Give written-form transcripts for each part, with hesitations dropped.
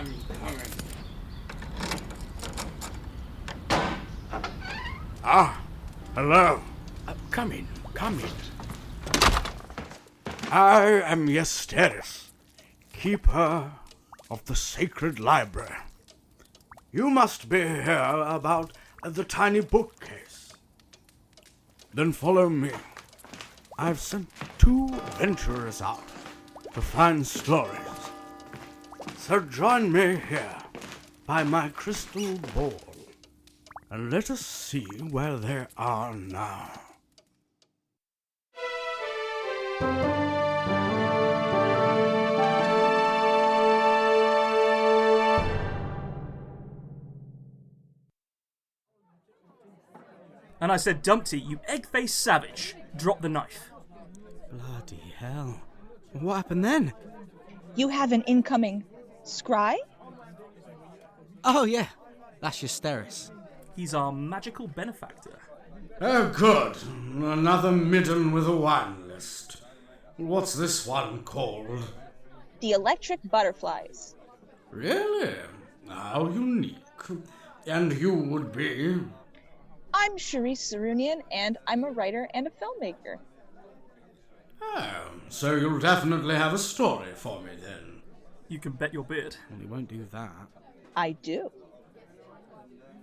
I'm coming. Ah, hello. Come in. I am Sharisse, keeper of the sacred library. You must be here about the tiny bookcase. Then follow me. I've sent 2 adventurers out to find stories. So join me here by my crystal ball, and let us see where they are now. And I said, Dumpty, you egg-faced savage, drop the knife. Bloody hell. What happened then? You have an incoming scry? Oh yeah, that's Sharisse. He's our magical benefactor. Oh, good. Another midden with a wine list. What's this one called? The electric butterflies. Really? How unique. And you would be? I'm Sharisse Zeroonian, and I'm a writer and a filmmaker. Oh, so you'll definitely have a story for me then. You can bet your beard. Well, he won't do that. I do.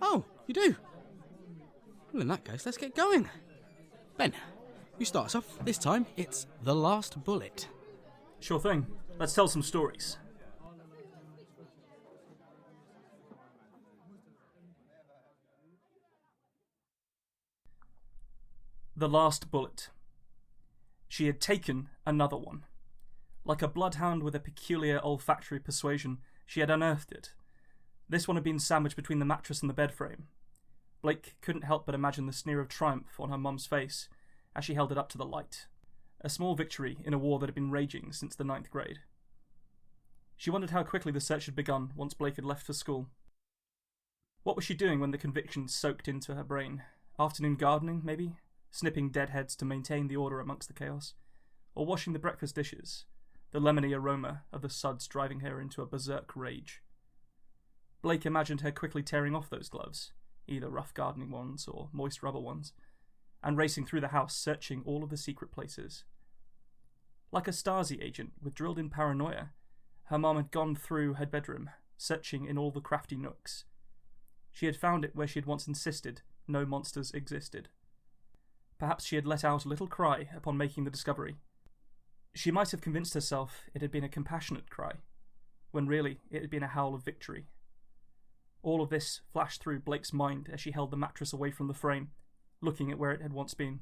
Oh, you do? Well, in that case, let's get going. Ben, you start us off. This time, it's The Last Bullet. Sure thing. Let's tell some stories. The Last Bullet. She had taken another one. Like a bloodhound with a peculiar olfactory persuasion, she had unearthed it. This one had been sandwiched between the mattress and the bed frame. Blake couldn't help but imagine the sneer of triumph on her mum's face as she held it up to the light. A small victory in a war that had been raging since the 9th grade. She wondered how quickly the search had begun once Blake had left for school. What was she doing when the conviction soaked into her brain? Afternoon gardening, maybe? Snipping dead heads to maintain the order amongst the chaos? Or washing the breakfast dishes, the lemony aroma of the suds driving her into a berserk rage? Blake imagined her quickly tearing off those gloves, either rough gardening ones or moist rubber ones, and racing through the house searching all of the secret places. Like a Stasi agent with drilled-in paranoia, her mom had gone through her bedroom, searching in all the crafty nooks. She had found it where she had once insisted no monsters existed. Perhaps she had let out a little cry upon making the discovery. She might have convinced herself it had been a compassionate cry, when really it had been a howl of victory. All of this flashed through Blake's mind as she held the mattress away from the frame, looking at where it had once been.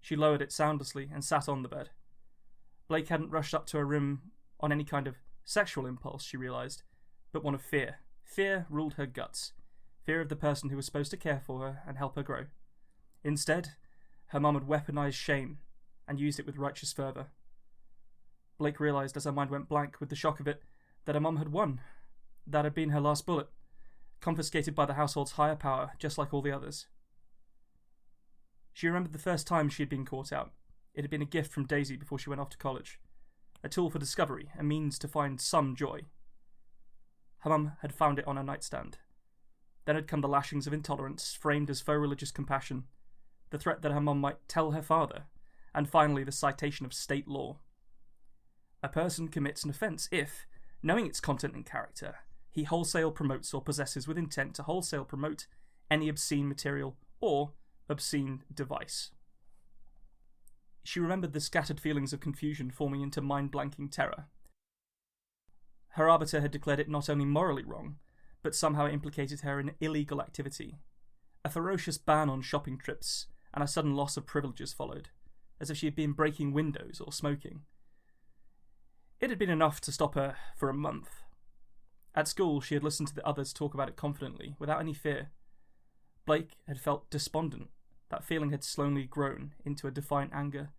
She lowered it soundlessly and sat on the bed. Blake hadn't rushed up to her room on any kind of sexual impulse, she realised, but one of fear. Fear ruled her guts. Fear of the person who was supposed to care for her and help her grow. Instead, her mum had weaponised shame and used it with righteous fervour. Blake realised as her mind went blank with the shock of it that her mum had won. That had been her last bullet, confiscated by the household's higher power, just like all the others. She remembered the first time she had been caught out. It had been a gift from Daisy before she went off to college. A tool for discovery, a means to find some joy. Her mum had found it on her nightstand. Then had come the lashings of intolerance, framed as faux religious compassion, the threat that her mum might tell her father, and finally the citation of state law. A person commits an offence if, knowing its content and character, he wholesale promotes or possesses with intent to wholesale promote any obscene material or obscene device. She remembered the scattered feelings of confusion forming into mind-blanking terror. Her arbiter had declared it not only morally wrong, but somehow implicated her in illegal activity. A ferocious ban on shopping trips and a sudden loss of privileges followed, as if she had been breaking windows or smoking. It had been enough to stop her for a month. At school, she had listened to the others talk about it confidently, without any fear. Blake had felt despondent. That feeling had slowly grown into a defiant anger.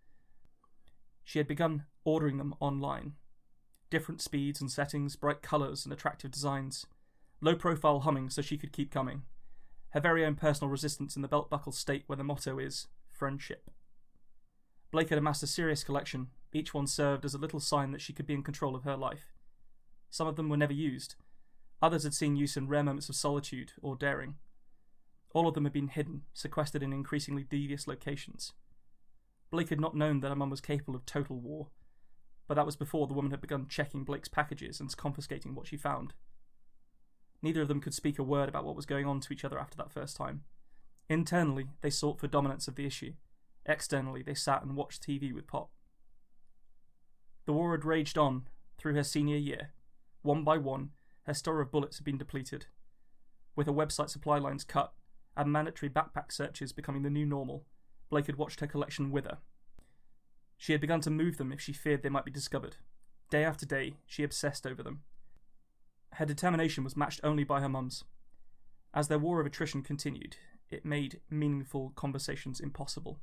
She had begun ordering them online. Different speeds and settings, bright colours and attractive designs. Low-profile humming so she could keep coming. Her very own personal resistance in the belt-buckle state where the motto is friendship. Blake had amassed a serious collection. Each one served as a little sign that she could be in control of her life. Some of them were never used. Others had seen use in rare moments of solitude or daring. All of them had been hidden, sequestered in increasingly devious locations. Blake had not known that her mum was capable of total war, but that was before the woman had begun checking Blake's packages and confiscating what she found. Neither of them could speak a word about what was going on to each other after that first time. Internally, they sought for dominance of the issue. Externally, they sat and watched TV with Pop. The war had raged on through her senior year. One by one, her store of bullets had been depleted. With her website supply lines cut, and mandatory backpack searches becoming the new normal, Blake had watched her collection wither. She had begun to move them if she feared they might be discovered. Day after day, she obsessed over them. Her determination was matched only by her mum's. As their war of attrition continued, it made meaningful conversations impossible.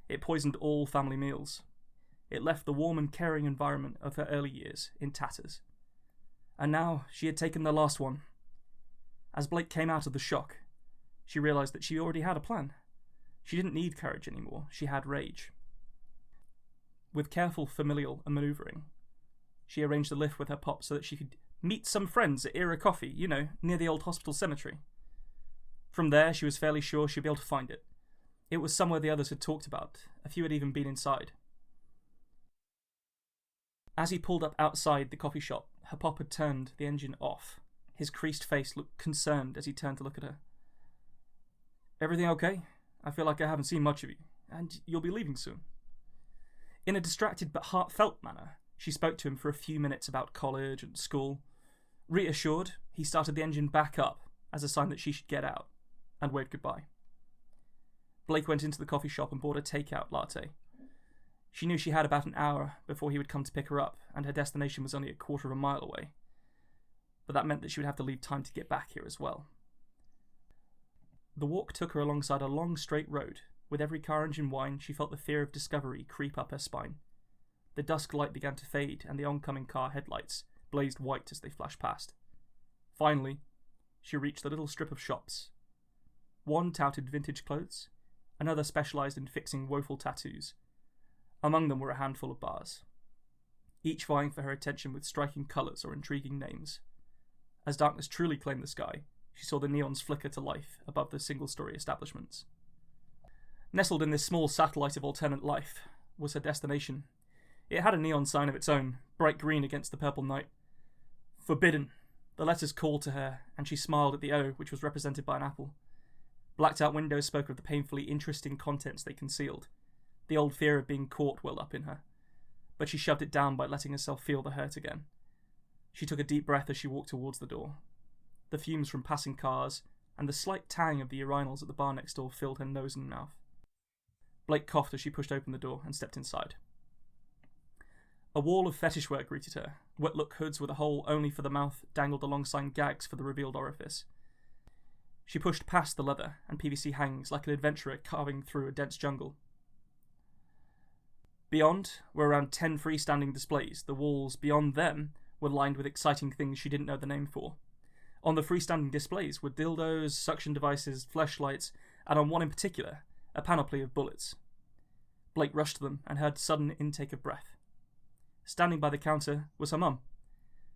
It poisoned all family meals. It left the warm and caring environment of her early years in tatters. And now she had taken the last one. As Blake came out of the shock, she realised that she already had a plan. She didn't need courage anymore, she had rage. With careful familial manoeuvring, she arranged a lift with her Pop so that she could meet some friends at Era Coffee, near the old hospital cemetery. From there, she was fairly sure she'd be able to find it. It was somewhere the others had talked about. A few had even been inside. As he pulled up outside the coffee shop, her Pop had turned the engine off. His creased face looked concerned as he turned to look at her. "Everything okay? I feel like I haven't seen much of you, and you'll be leaving soon." In a distracted but heartfelt manner, she spoke to him for a few minutes about college and school. Reassured, he started the engine back up as a sign that she should get out, and waved goodbye. Blake went into the coffee shop and bought a takeout latte. She knew she had about an hour before he would come to pick her up, and her destination was only a quarter of a mile away. But that meant that she would have to leave time to get back here as well. The walk took her alongside a long straight road. With every car engine whine, she felt the fear of discovery creep up her spine. The dusk light began to fade, and the oncoming car headlights blazed white as they flashed past. Finally, she reached the little strip of shops. One touted vintage clothes, another specialised in fixing woeful tattoos. Among them were a handful of bars, each vying for her attention with striking colours or intriguing names. As darkness truly claimed the sky, she saw the neons flicker to life above the single-storey establishments. Nestled in this small satellite of alternate life was her destination. It had a neon sign of its own, bright green against the purple night. Forbidden. The letters called to her, and she smiled at the O, which was represented by an apple. Blacked-out windows spoke of the painfully interesting contents they concealed. The old fear of being caught welled up in her, but she shoved it down by letting herself feel the hurt again. She took a deep breath as she walked towards the door. The fumes from passing cars and the slight tang of the urinals at the bar next door filled her nose and mouth. Blake coughed as she pushed open the door and stepped inside. A wall of fetish wear greeted her. Wet-look hoods with a hole only for the mouth dangled alongside gags for the revealed orifice. She pushed past the leather and PVC hangings like an adventurer carving through a dense jungle. Beyond were around 10 freestanding displays. The walls beyond them were lined with exciting things she didn't know the name for. On the freestanding displays were dildos, suction devices, fleshlights, and on one in particular, a panoply of bullets. Blake rushed to them and heard a sudden intake of breath. Standing by the counter was her mum.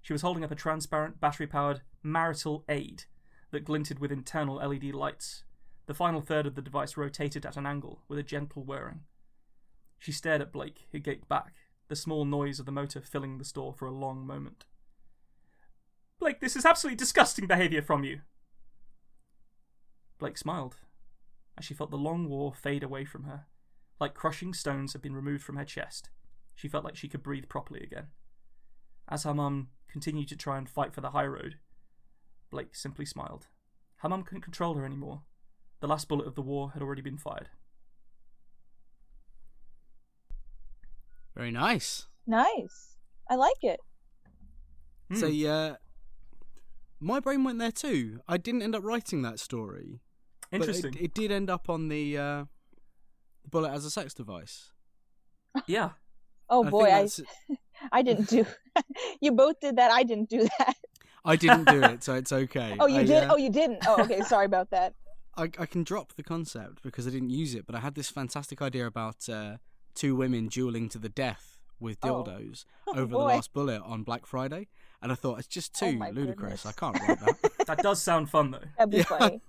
She was holding up a transparent, battery-powered marital aid that glinted with internal LED lights. The final third of the device rotated at an angle with a gentle whirring. She stared at Blake, who gaped back, the small noise of the motor filling the store for a long moment. "Blake, this is absolutely disgusting behaviour from you." Blake smiled, as she felt the long war fade away from her. Like crushing stones had been removed from her chest, she felt like she could breathe properly again. As her mum continued to try and fight for the high road, Blake simply smiled. Her mum couldn't control her anymore. The last bullet of the war had already been fired. Very nice. Nice. I like it. So, my brain went there too. I didn't end up writing that story. Interesting. But it did end up on the bullet as a sex device. Yeah. Oh boy, I didn't do. You both did that. I didn't do that. I didn't do it, so it's okay. Oh, you did? Oh, you didn't? Oh, okay. Sorry about that. I can drop the concept because I didn't use it, but I had this fantastic idea about two women dueling to the death with dildos Oh, over the boy. last bullet on Black Friday, and I thought it's just too my ludicrous. goodness. I can't write that. That does sound fun, though. That'd be Yeah. funny.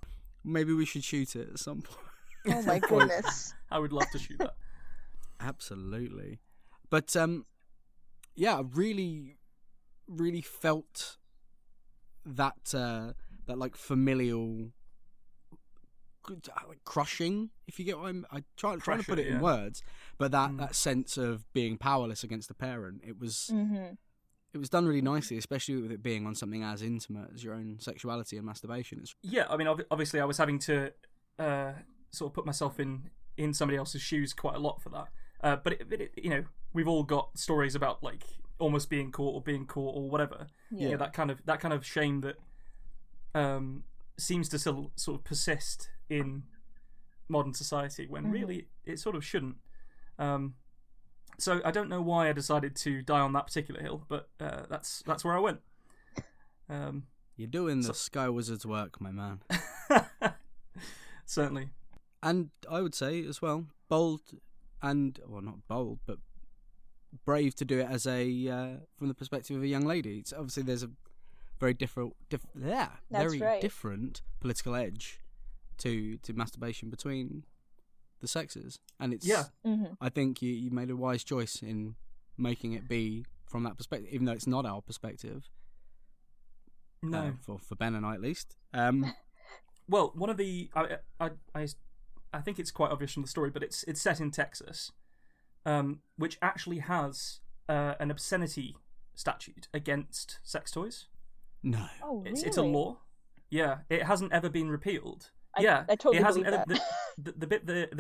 Maybe we should shoot it at some point. Oh my goodness. I would love to shoot that. Absolutely. But yeah, I really, really felt that that like familial like crushing, if you get what I trying to put Pressure, it in yeah. words, but that sense of being powerless against a parent, it was Mm-hmm. it was done really nicely, especially with it being on something as intimate as your own sexuality and masturbation. Yeah, I mean, obviously, I was having to sort of put myself in somebody else's shoes quite a lot for that. But you know, we've all got stories about like almost being caught or whatever. Yeah. You know, that kind of shame that seems to still sort of persist in modern society when really it sort of shouldn't. So I don't know why I decided to die on that particular hill, but that's where I went. You're doing the Sky Wizard's work, my man. Certainly. And I would say as well, bold and, well, not bold, but brave to do it as a from the perspective of a young lady. It's obviously there's a very different political edge to masturbation between the sexes, and it's I think you made a wise choice in making it be from that perspective, even though it's not our perspective. No, for Ben and I at least. Well, one of the I think it's quite obvious from the story, but it's set in Texas, which actually has an obscenity statute against sex toys. No, Oh, really? It's a law. Yeah, it hasn't ever been repealed. I totally it hasn't believe ever, that. the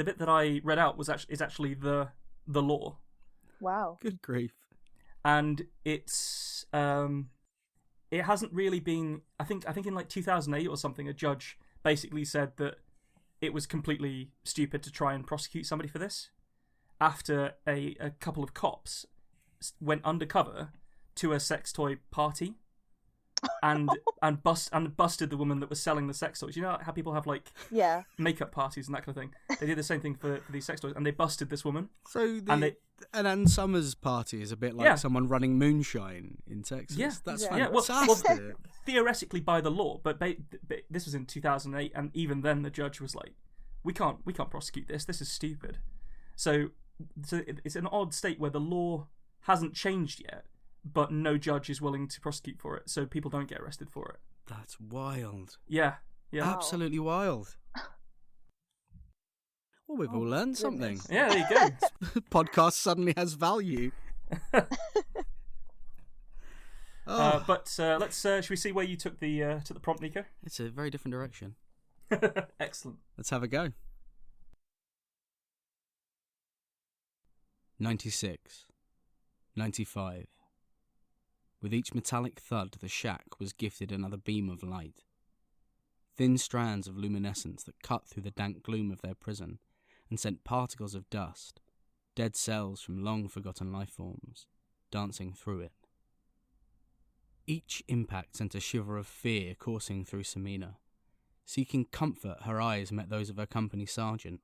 bit that I read out is actually the law, Wow. good grief. and it's it hasn't really been. I think in like 2008 or something, a judge basically said that it was completely stupid to try and prosecute somebody for this after a couple of cops went undercover to a sex toy party and busted the woman that was selling the sex toys. You know how people have like Yeah. makeup parties and that kind of thing? They did the same thing for these sex toys, and they busted this woman. So And an Ann Summers party is a bit like someone running moonshine in Texas. Yeah. That's Yeah. fantastic. Theoretically by the law, but this was in 2008, and even then the judge was like, we can't prosecute this. This is stupid. So it's an odd state where the law hasn't changed yet, but no judge is willing to prosecute for it, so people don't get arrested for it. That's wild. Yeah. Absolutely wild. Well, we've all learned something. goodness. Yeah, there you go. Podcast suddenly has value. Oh, But let's should we see where you took the prompt, Nico? it's a very different direction. Excellent. Let's have a go. 96. 95. With each metallic thud, the shack was gifted another beam of light. Thin strands of luminescence that cut through the dank gloom of their prison and sent particles of dust, dead cells from long-forgotten life forms, dancing through it. Each impact sent a shiver of fear coursing through Samina. Seeking comfort, her eyes met those of her company sergeant.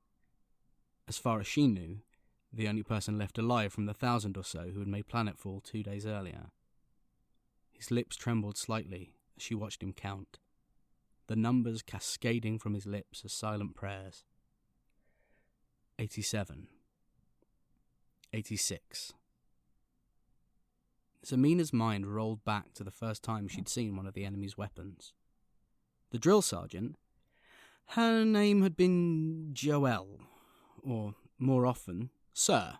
As far as she knew, the only person left alive from the 1,000 or so who had made planetfall 2 days earlier. His lips trembled slightly as she watched him count, the numbers cascading from his lips as silent prayers. 87. 86. Samina's mind rolled back to the first time she'd seen one of the enemy's weapons. The drill sergeant, her name had been Joelle, or more often, Sir.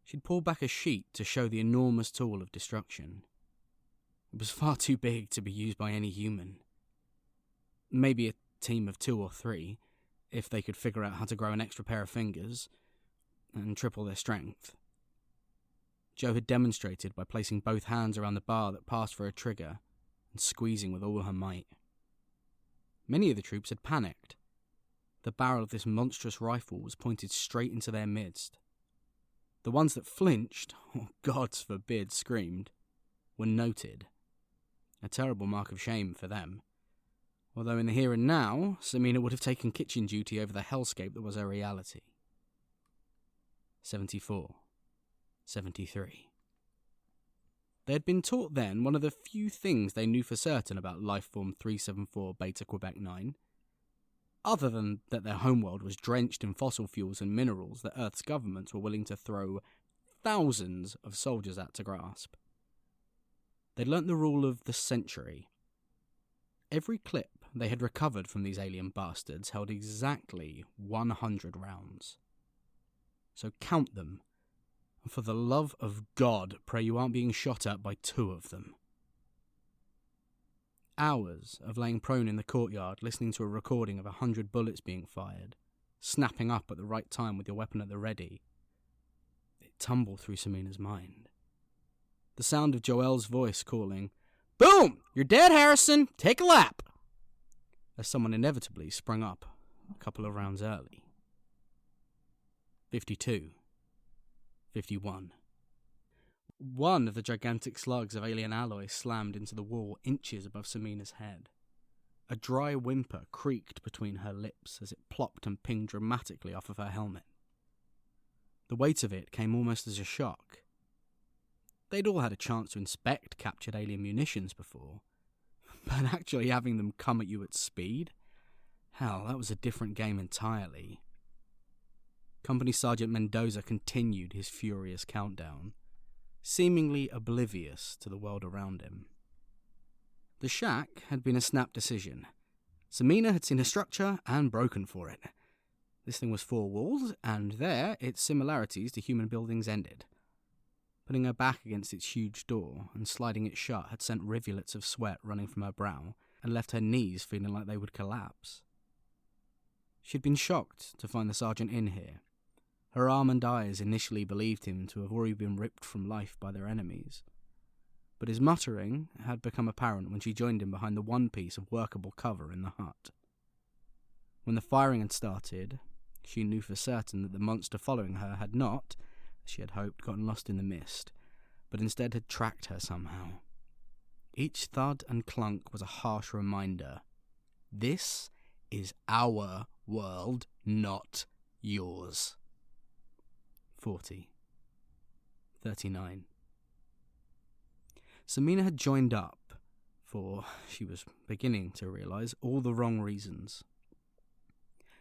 She'd pulled back a sheet to show the enormous tool of destruction. It was far too big to be used by any human. Maybe a team of 2 or 3, if they could figure out how to grow an extra pair of fingers and triple their strength. Jo had demonstrated by placing both hands around the bar that passed for a trigger and squeezing with all her might. Many of the troops had panicked. The barrel of this monstrous rifle was pointed straight into their midst. The ones that flinched, or gods forbid screamed, were noted. A terrible mark of shame for them. Although in the here and now, Samina would have taken kitchen duty over the hellscape that was her reality. 74. 73. They had been taught then one of the few things they knew for certain about Lifeform 374 Beta Quebec 9, other than that their homeworld was drenched in fossil fuels and minerals that Earth's governments were willing to throw thousands of soldiers at to grasp. They'd learnt the rule of the century. Every clip they had recovered from these alien bastards held exactly 100 rounds. So count them, and for the love of God, pray you aren't being shot at by 2 of them. Hours of laying prone in the courtyard, listening to a recording of 100 bullets being fired, snapping up at the right time with your weapon at the ready. It tumbled through Semina's mind. The sound of Joel's voice calling, "Boom! You're dead, Harrison! Take a lap!" as someone inevitably sprung up a couple of rounds early. 52. 51. One of the gigantic slugs of alien alloy slammed into the wall inches above Semina's head. A dry whimper creaked between her lips as it plopped and pinged dramatically off of her helmet. The weight of it came almost as a shock. They'd all had a chance to inspect captured alien munitions before, but actually having them come at you at speed? Hell, that was a different game entirely. Company Sergeant Mendoza continued his furious countdown, seemingly oblivious to the world around him. The shack had been a snap decision. Semina had seen a structure and broken for it. This thing was 4 walls, and there its similarities to human buildings ended. Putting her back against its huge door and sliding it shut had sent rivulets of sweat running from her brow and left her knees feeling like they would collapse. She'd been shocked to find the sergeant in here. Her almond eyes initially believed him to have already been ripped from life by their enemies, but his muttering had become apparent when she joined him behind the one piece of workable cover in the hut. When the firing had started, she knew for certain that the monster following her had not, as she had hoped, gotten lost in the mist, but instead had tracked her somehow. Each thud and clunk was a harsh reminder. This is our world, not yours. 40. 39. Semina had joined up for, she was beginning to realise, all the wrong reasons.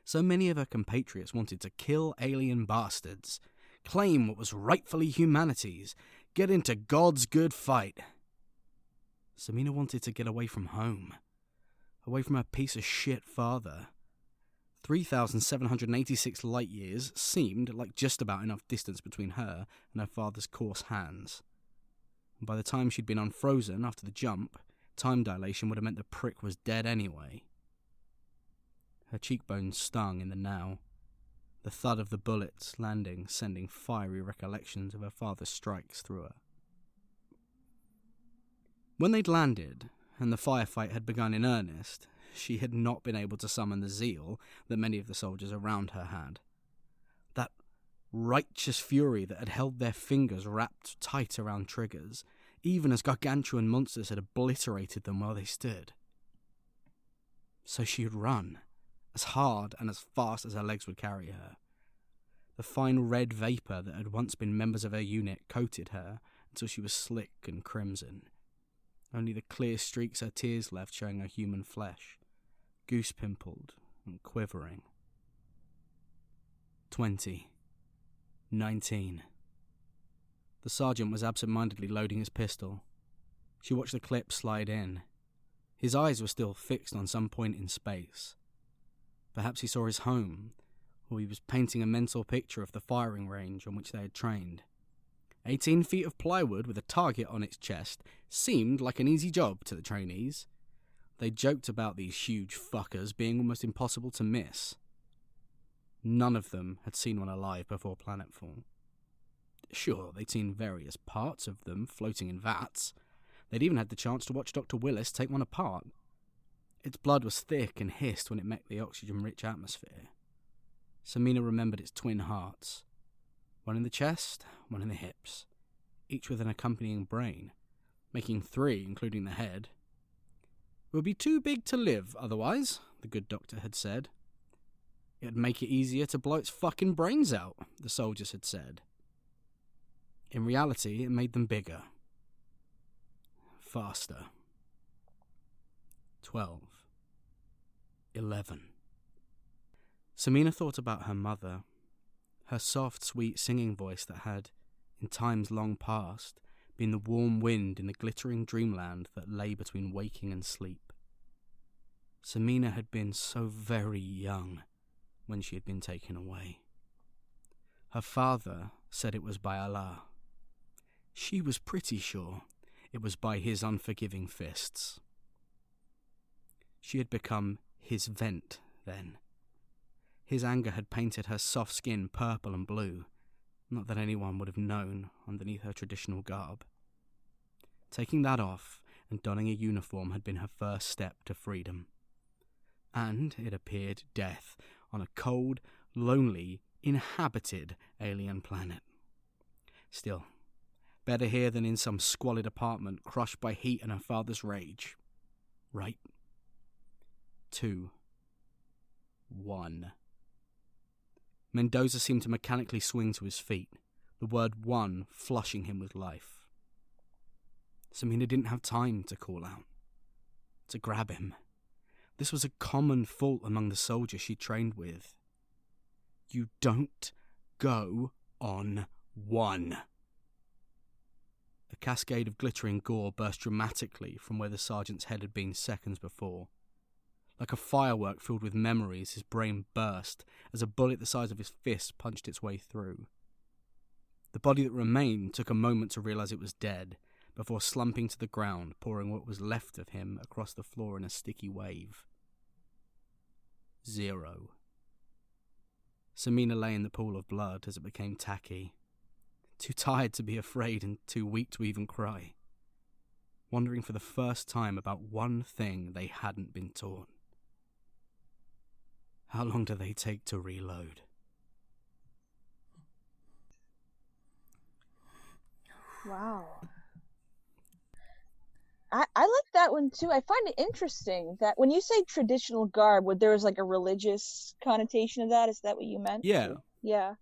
So many of her compatriots wanted to kill alien bastards, claim what was rightfully humanity's, get into God's good fight. Semina wanted to get away from home, away from her piece of shit father. 3,786 light years seemed like just about enough distance between her and her father's coarse hands. And by the time she'd been unfrozen after the jump, time dilation would have meant the prick was dead anyway. Her cheekbones stung in the now, the thud of the bullets landing sending fiery recollections of her father's strikes through her. When they'd landed, and the firefight had begun in earnest, she had not been able to summon the zeal that many of the soldiers around her had. That righteous fury that had held their fingers wrapped tight around triggers, even as gargantuan monsters had obliterated them while they stood. So she had run, as hard and as fast as her legs would carry her. The fine red vapour that had once been members of her unit coated her until she was slick and crimson. Only the clear streaks her tears left showing her human flesh, goose-pimpled and quivering. 20. 19. The sergeant was absent-mindedly loading his pistol. She watched the clip slide in. His eyes were still fixed on some point in space. Perhaps he saw his home, or he was painting a mental picture of the firing range on which they had trained. 18 feet of plywood with a target on its chest seemed like an easy job to the trainees. They joked about these huge fuckers being almost impossible to miss. None of them had seen one alive before planetfall. Sure, they'd seen various parts of them floating in vats. They'd even had the chance to watch Dr. Willis take one apart. Its blood was thick and hissed when it met the oxygen-rich atmosphere. Semina remembered its twin hearts. One in the chest, one in the hips, each with an accompanying brain, making 3, including the head. It would be too big to live otherwise, the good doctor had said. It'd make it easier to blow its fucking brains out, the soldiers had said. In reality, it made them bigger. Faster. 12. 11. Samina thought about her mother, her soft, sweet singing voice that had, in times long past, been the warm wind in the glittering dreamland that lay between waking and sleep. Samina had been so very young when she had been taken away. Her father said it was by Allah. She was pretty sure it was by his unforgiving fists. She had become his vent then. His anger had painted her soft skin purple and blue, not that anyone would have known underneath her traditional garb. Taking that off and donning a uniform had been her first step to freedom. And, it appeared, death on a cold, lonely, inhabited alien planet. Still, better here than in some squalid apartment crushed by heat and her father's rage. Right? 2. 1. Mendoza seemed to mechanically swing to his feet, the word 1 flushing him with life. Samina didn't have time to call out, to grab him. This was a common fault among the soldiers she trained with. You don't go on 1. A cascade of glittering gore burst dramatically from where the sergeant's head had been seconds before. Like a firework filled with memories, his brain burst as a bullet the size of his fist punched its way through. The body that remained took a moment to realize it was dead, before slumping to the ground, pouring what was left of him across the floor in a sticky wave. 0. Samina lay in the pool of blood as it became tacky, too tired to be afraid and too weak to even cry, wondering for the first time about one thing they hadn't been taught. How long do they take to reload? Wow. I like that one too. I find it interesting that when you say traditional garb, there was like a religious connotation of that. Is that what you meant? Yeah. Yeah.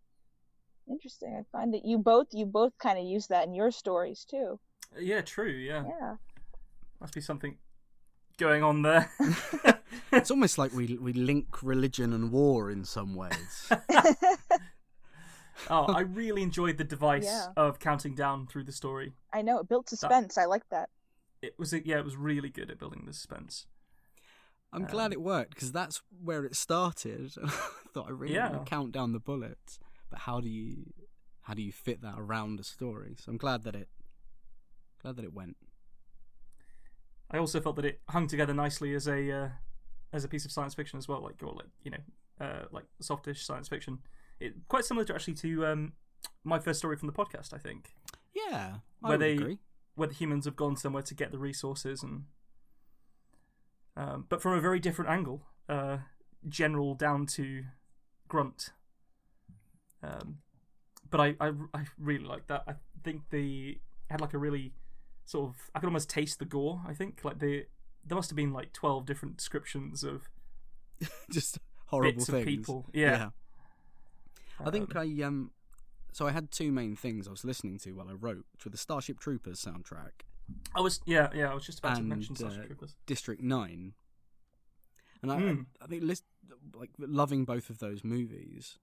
Interesting. I find that you both kind of use that in your stories too. Yeah, true. Yeah. Yeah. Must be something going on there. It's almost like we link religion and war in some ways. Oh, I really enjoyed the device of counting down through the story. I know, it built suspense. I like that. It was really good at building the suspense. I'm glad it worked, because that's where it started. I thought I really want to count down the bullets, but how do you fit that around a story? So I'm glad that it went. I also felt that it hung together nicely as a piece of science fiction as well, like softish science fiction. Quite similar to my first story from the podcast, I think. Yeah, I would agree. Where the humans have gone somewhere to get the resources, and but from a very different angle, general down to grunt. But I really like that. I think they had like a really sort of, I could almost taste the gore. I think there must have been like 12 different descriptions of just horrible bits things. Of people. Yeah. I think so I had two main things I was listening to while I wrote, which were the Starship Troopers soundtrack. I was just about to mention Starship Troopers. District 9. And I think loving both of those movies,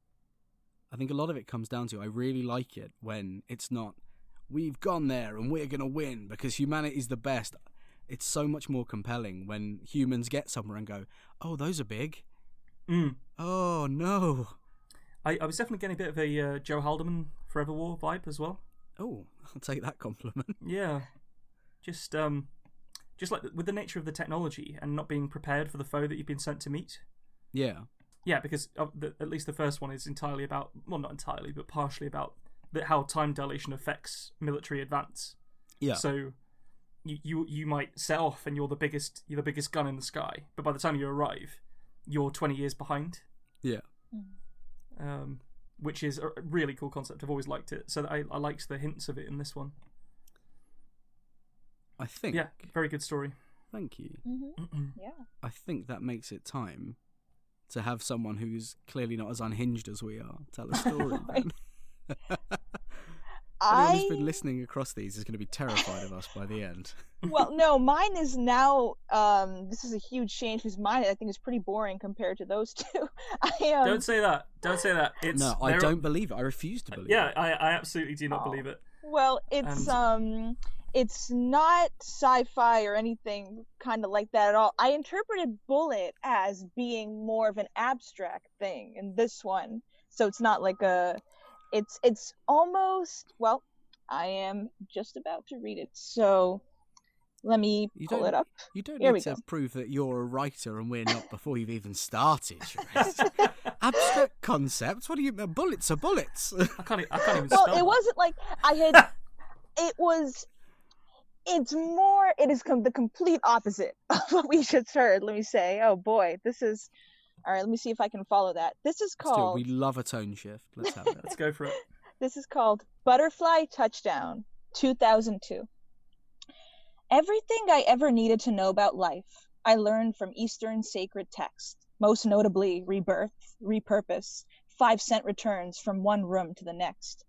I think a lot of it comes down to, I really like it when it's not, we've gone there and we're going to win because humanity's the best. It's so much more compelling when humans get somewhere and go, oh, those are big. Oh, no. I was definitely getting a bit of a Joe Haldeman Forever War vibe as well. Oh, I'll take that compliment. Yeah. Just like with the nature of the technology and not being prepared for the foe that you've been sent to meet. Yeah. Yeah, because at least the first one is entirely about, well, not entirely, but partially about how time dilation affects military advance. Yeah. So you might set off and you're the biggest gun in the sky, but by the time you arrive, you're 20 years behind. Yeah. Which is a really cool concept. I've always liked it. So I liked the hints of it in this one. I think. Yeah, very good story. Thank you. Mm-hmm. Yeah. I think that makes it time to have someone who's clearly not as unhinged as we are tell a story. Anyone who's been listening across these is going to be terrified of us by the end. Well, no, mine is now, this is a huge change because mine, I think, is pretty boring compared to those two. Don't say that. Don't say that. No, I don't believe it. I refuse to believe it. Yeah, I absolutely do not believe it. Well, it's not sci-fi or anything kind of like that at all. I interpreted bullet as being more of an abstract thing in this one. So it's not like it's almost, well, I am just about to read it. So let me pull it up. You don't Here need to go. prove that you're a writer and we're not before you've even started. Abstract concepts? What do you mean? Bullets are bullets. I can't even Well, spell it that. wasn't like I had. It is the complete opposite of what we just heard. Let me say. Oh boy, this is. All right, let me see if I can follow that. This is called. We love a tone shift. Let's have it. Let's go for it. This is called Butterfly Touchdown, 2002. Everything I ever needed to know about life, I learned from Eastern sacred texts, most notably rebirth, repurpose, 5-cent returns from one room to the next.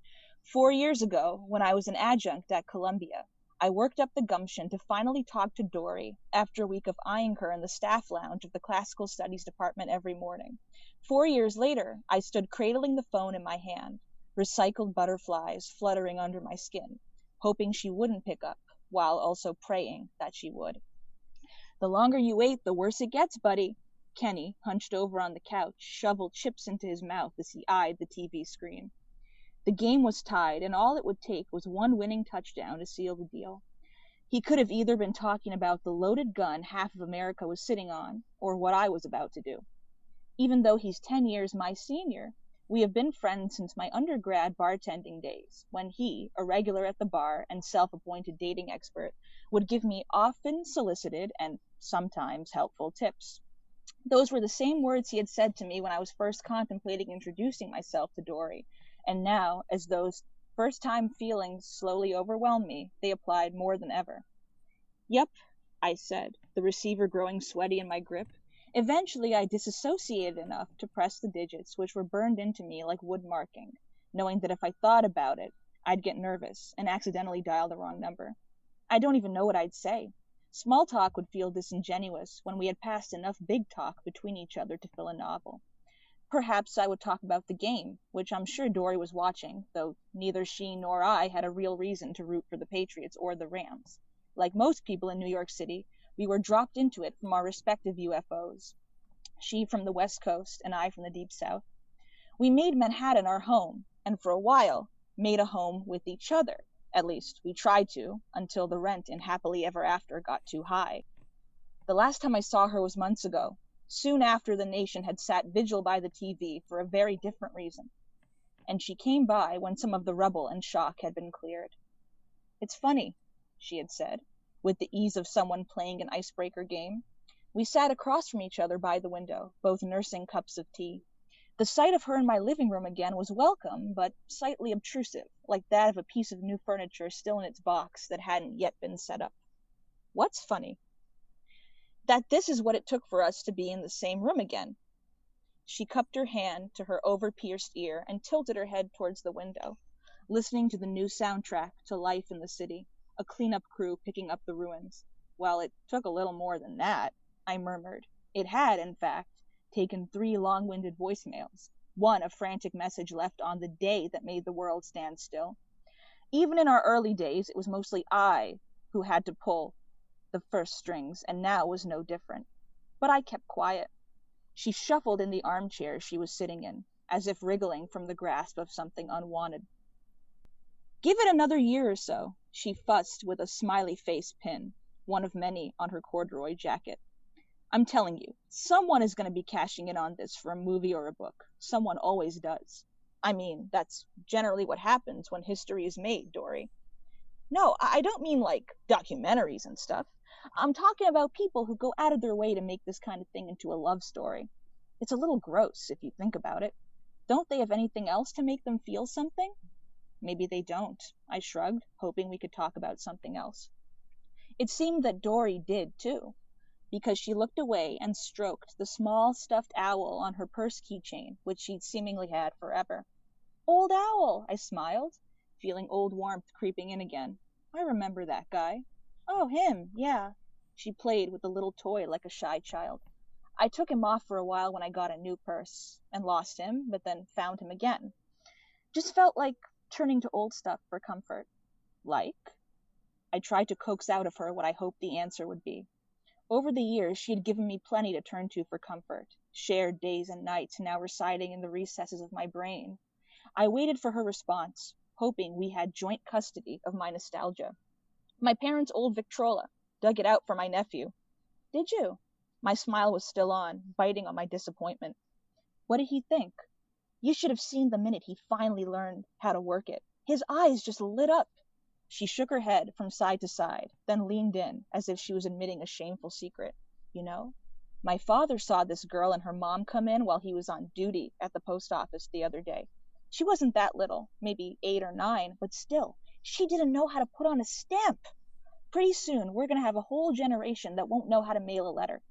4 years ago, when I was an adjunct at Columbia, I worked up the gumption to finally talk to Dory after a week of eyeing her in the staff lounge of the Classical Studies department every morning. 4 years later, I stood cradling the phone in my hand, recycled butterflies fluttering under my skin, hoping she wouldn't pick up, while also praying that she would. The longer you wait, the worse it gets, buddy. Kenny, hunched over on the couch, shoveled chips into his mouth as he eyed the TV screen. The game was tied, and all it would take was one winning touchdown to seal the deal. He could have either been talking about the loaded gun half of America was sitting on, or what I was about to do. Even though he's 10 years my senior, we have been friends since my undergrad bartending days, when he, a regular at the bar and self-appointed dating expert, would give me often solicited and sometimes helpful tips. Those were the same words he had said to me when I was first contemplating introducing myself to Dory, and now, as those first-time feelings slowly overwhelmed me, they applied more than ever. "Yep," I said, the receiver growing sweaty in my grip. Eventually, I disassociated enough to press the digits, which were burned into me like wood marking, knowing that if I thought about it, I'd get nervous and accidentally dial the wrong number. I don't even know what I'd say. Small talk would feel disingenuous when we had passed enough big talk between each other to fill a novel. Perhaps I would talk about the game, which I'm sure Dory was watching, though neither she nor I had a real reason to root for the Patriots or the Rams. Like most people in New York City, we were dropped into it from our respective UFOs. She from the West Coast and I from the Deep South. We made Manhattan our home, and for a while, made a home with each other. At least, we tried to, until the rent in Happily Ever After got too high. The last time I saw her was months ago, soon after the nation had sat vigil by the TV for a very different reason. And she came by when some of the rubble and shock had been cleared. "It's funny," she had said, with the ease of someone playing an icebreaker game. We sat across from each other by the window, both nursing cups of tea. The sight of her in my living room again was welcome, but slightly obtrusive, like that of a piece of new furniture still in its box that hadn't yet been set up. "What's funny?" "That this is what it took for us to be in the same room again." She cupped her hand to her over-pierced ear and tilted her head towards the window, listening to the new soundtrack to life in the city, a cleanup crew picking up the ruins. "Well, it took a little more than that," I murmured. It had, in fact, taken 3 long-winded voicemails, one a frantic message left on the day that made the world stand still. Even in our early days, it was mostly I who had to pull the first strings, and now was no different. But I kept quiet. She shuffled in the armchair she was sitting in, as if wriggling from the grasp of something unwanted. "Give it another year or so," she fussed with a smiley face pin, one of many on her corduroy jacket. "I'm telling you, someone is going to be cashing in on this for a movie or a book. Someone always does. I mean, that's generally what happens when history is made, Dory. No, I don't mean like documentaries and stuff. I'm talking about people who go out of their way to make this kind of thing into a love story. It's a little gross if you think about it. Don't they have anything else to make them feel something?" "Maybe they don't," I shrugged, hoping we could talk about something else. It seemed that Dory did, too, because she looked away and stroked the small stuffed owl on her purse keychain, which she'd seemingly had forever. "Old owl," I smiled, feeling old warmth creeping in again. I remember that guy. Oh, him, yeah. She played with the little toy like a shy child. I took him off for a while when I got a new purse, and lost him, but then found him again. Just felt like turning to old stuff for comfort. Like? I tried to coax out of her what I hoped the answer would be. Over the years, she had given me plenty to turn to for comfort, shared days and nights now residing in the recesses of my brain. I waited for her response, hoping we had joint custody of my nostalgia. My parents' old Victrola. Dug it out for my nephew. Did you? My smile was still on, biting on my disappointment. What did he think? You should have seen the minute he finally learned how to work it. His eyes just lit up. She shook her head from side to side, then leaned in, as if she was admitting a shameful secret. You know, my father saw this girl and her mom come in while he was on duty at the post office the other day. She wasn't that little, maybe 8 or 9, but still, she didn't know how to put on a stamp. Pretty soon, we're going to have a whole generation that won't know how to mail a letter.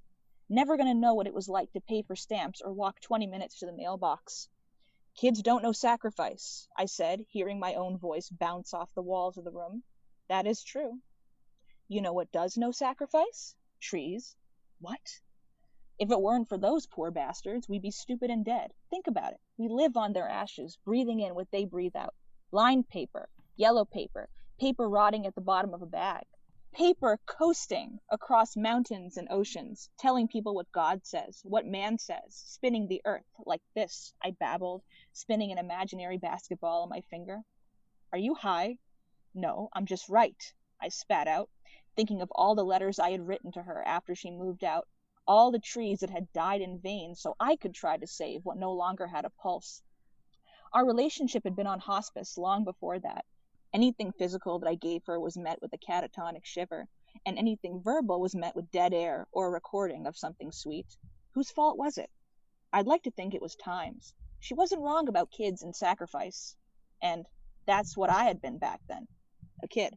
Never going to know what it was like to pay for stamps or walk 20 minutes to the mailbox. Kids don't know sacrifice, I said, hearing my own voice bounce off the walls of the room. That is true. You know what does know sacrifice? Trees. What? If it weren't for those poor bastards, we'd be stupid and dead. Think about it. We live on their ashes, breathing in what they breathe out. Lined paper, yellow paper, paper rotting at the bottom of a bag. Paper coasting across mountains and oceans, telling people what God says, what man says, spinning the earth like this, I babbled, spinning an imaginary basketball on my finger. Are you high? No, I'm just right, I spat out, thinking of all the letters I had written to her after she moved out, all the trees that had died in vain so I could try to save what no longer had a pulse. Our relationship had been on hospice long before that. Anything physical that I gave her was met with a catatonic shiver, and anything verbal was met with dead air or a recording of something sweet. Whose fault was it? I'd like to think it was Time's. She wasn't wrong about kids and sacrifice. And that's what I had been back then. A kid.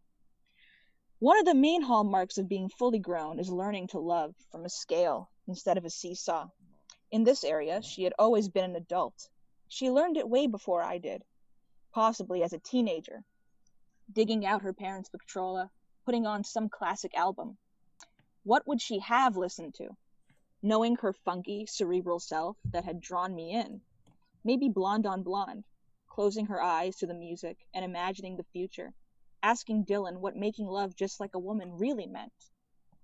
One of the main hallmarks of being fully grown is learning to love from a scale instead of a seesaw. In this area, she had always been an adult. She learned it way before I did, possibly as a teenager, digging out her parents' Victrola, putting on some classic album. What would she have listened to? Knowing her funky, cerebral self that had drawn me in. Maybe Blonde on Blonde, closing her eyes to the music and imagining the future, asking Dylan what making love just like a woman really meant.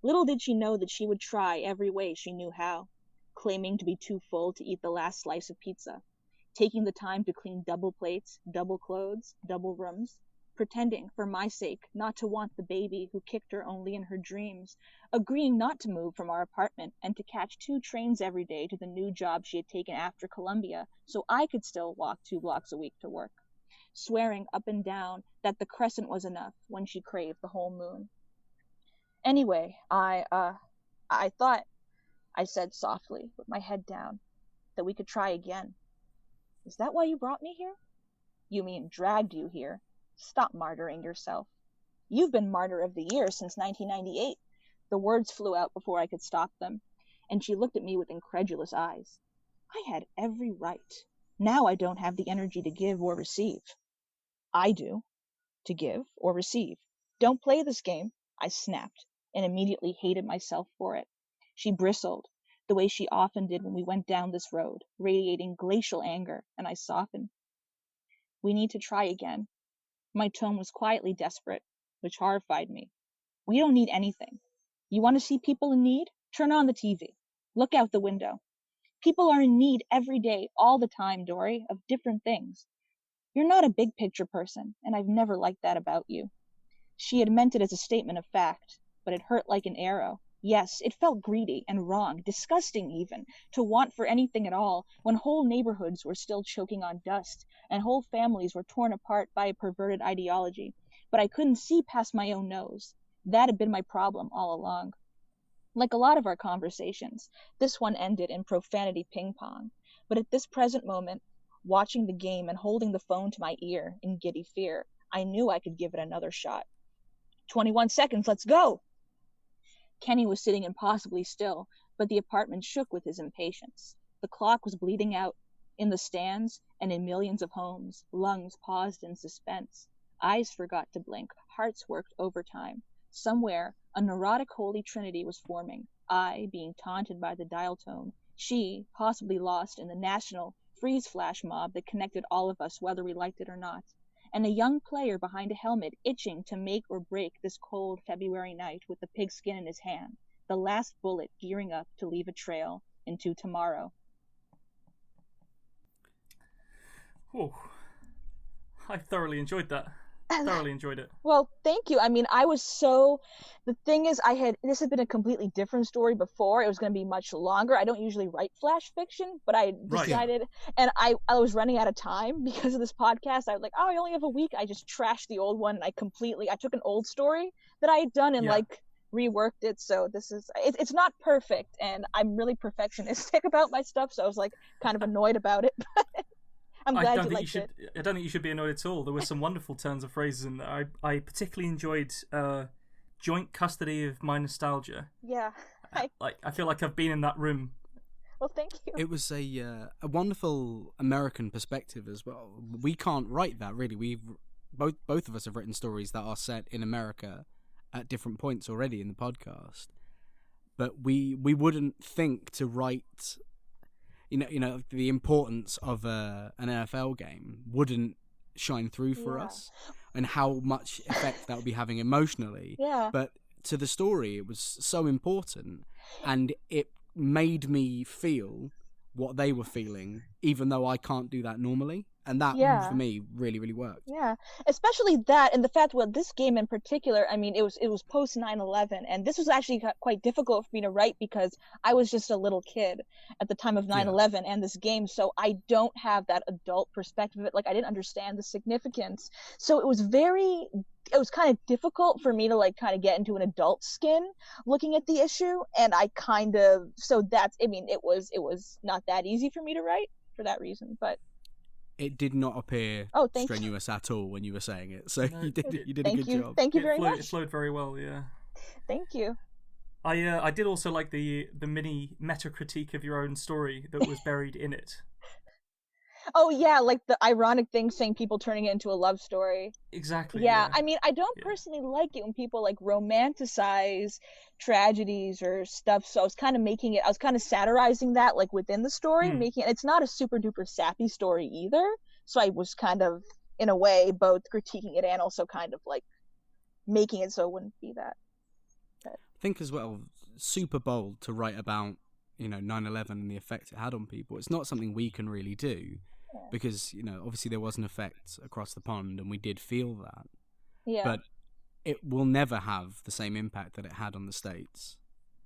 Little did she know that she would try every way she knew how, claiming to be too full to eat the last slice of pizza, taking the time to clean double plates, double clothes, double rooms, pretending, for my sake, not to want the baby who kicked her only in her dreams, agreeing not to move from our apartment and to catch 2 trains every day to the new job she had taken after Columbia so I could still walk 2 blocks a week to work, swearing up and down that the crescent was enough when she craved the whole moon. Anyway, I thought, I said softly, with my head down, that we could try again. Is that why you brought me here? You mean dragged you here. Stop martyring yourself. You've been Martyr of the Year since 1998. The words flew out before I could stop them, and she looked at me with incredulous eyes. I had every right. Now I don't have the energy to give or receive. I do. To give or receive. Don't play this game, I snapped, and immediately hated myself for it. She bristled, the way she often did when we went down this road, radiating glacial anger, and I softened. We need to try again. My tone was quietly desperate, which horrified me. We don't need anything. You want to see people in need? Turn on the TV. Look out the window. People are in need every day, all the time, Dory, of different things. You're not a big picture person, and I've never liked that about you. She had meant it as a statement of fact, but it hurt like an arrow. Yes, it felt greedy and wrong, disgusting even, to want for anything at all when whole neighborhoods were still choking on dust and whole families were torn apart by a perverted ideology. But I couldn't see past my own nose. That had been my problem all along. Like a lot of our conversations, this one ended in profanity ping-pong. But at this present moment, watching the game and holding the phone to my ear in giddy fear, I knew I could give it another shot. 21 seconds, let's go! Kenny was sitting impossibly still, but the apartment shook with his impatience. The clock was bleeding out. In the stands and in millions of homes, lungs paused in suspense. Eyes forgot to blink. Hearts worked overtime. Somewhere, a neurotic holy trinity was forming. I, being taunted by the dial tone. She, possibly lost in the national freeze flash mob that connected all of us whether we liked it or not. And a young player behind a helmet itching to make or break this cold February night with the pigskin in his hand. The last bullet gearing up to leave a trail into tomorrow. Oh, I thoroughly enjoyed that. Thoroughly enjoyed it. Well, thank you. I mean, the thing is, this had been a completely different story before. It was going to be much longer. I don't usually write flash fiction, but I decided, and I was running out of time because of this podcast. I was like, oh, I only have a week. I just trashed the old one, and I took an old story that I had done and reworked it. So it's not perfect, and I'm really perfectionistic about my stuff, so I was like kind of annoyed about it. I'm glad you liked it. I don't think you should be annoyed at all. There were some wonderful turns of phrases in there. I particularly enjoyed joint custody of my nostalgia. Yeah. I feel like I've been in that room. Well, thank you. It was a wonderful American perspective as well. We can't write that, really. We've both of us have written stories that are set in America at different points already in the podcast. But we wouldn't think to write... You know, the importance of an NFL game wouldn't shine through for us, and how much effect that would be having emotionally. Yeah. But to the story, it was so important, and it made me feel what they were feeling, even though I can't do that normally. And that, for me, really, really worked. Yeah, especially that, and the fact, this game in particular, I mean, it was post 9/11, and this was actually quite difficult for me to write because I was just a little kid at the time of 9/11 and this game, so I don't have that adult perspective of it. Like, I didn't understand the significance, so it was kind of difficult for me to kind of get into an adult skin looking at the issue, and it was not that easy for me to write for that reason, but. It did not appear strenuous at all when you were saying it, so you did a good job. Thank you very much. It flowed very well, yeah. Thank you. I did also like the mini meta critique of your own story that was buried in it. Oh yeah, like the ironic thing saying people turning it into a love story. Exactly. Yeah. I mean, I don't personally like it when people romanticize tragedies or stuff. So I was kind of satirizing that within the story, it's not a super duper sappy story either. So I was kind of, in a way, both critiquing it and also kind of making it so it wouldn't be that. I think as well, super bold to write about 9/11 and the effect it had on people. It's not something we can really do. Because, obviously there was an effect across the pond and we did feel that. Yeah. But it will never have the same impact that it had on the States.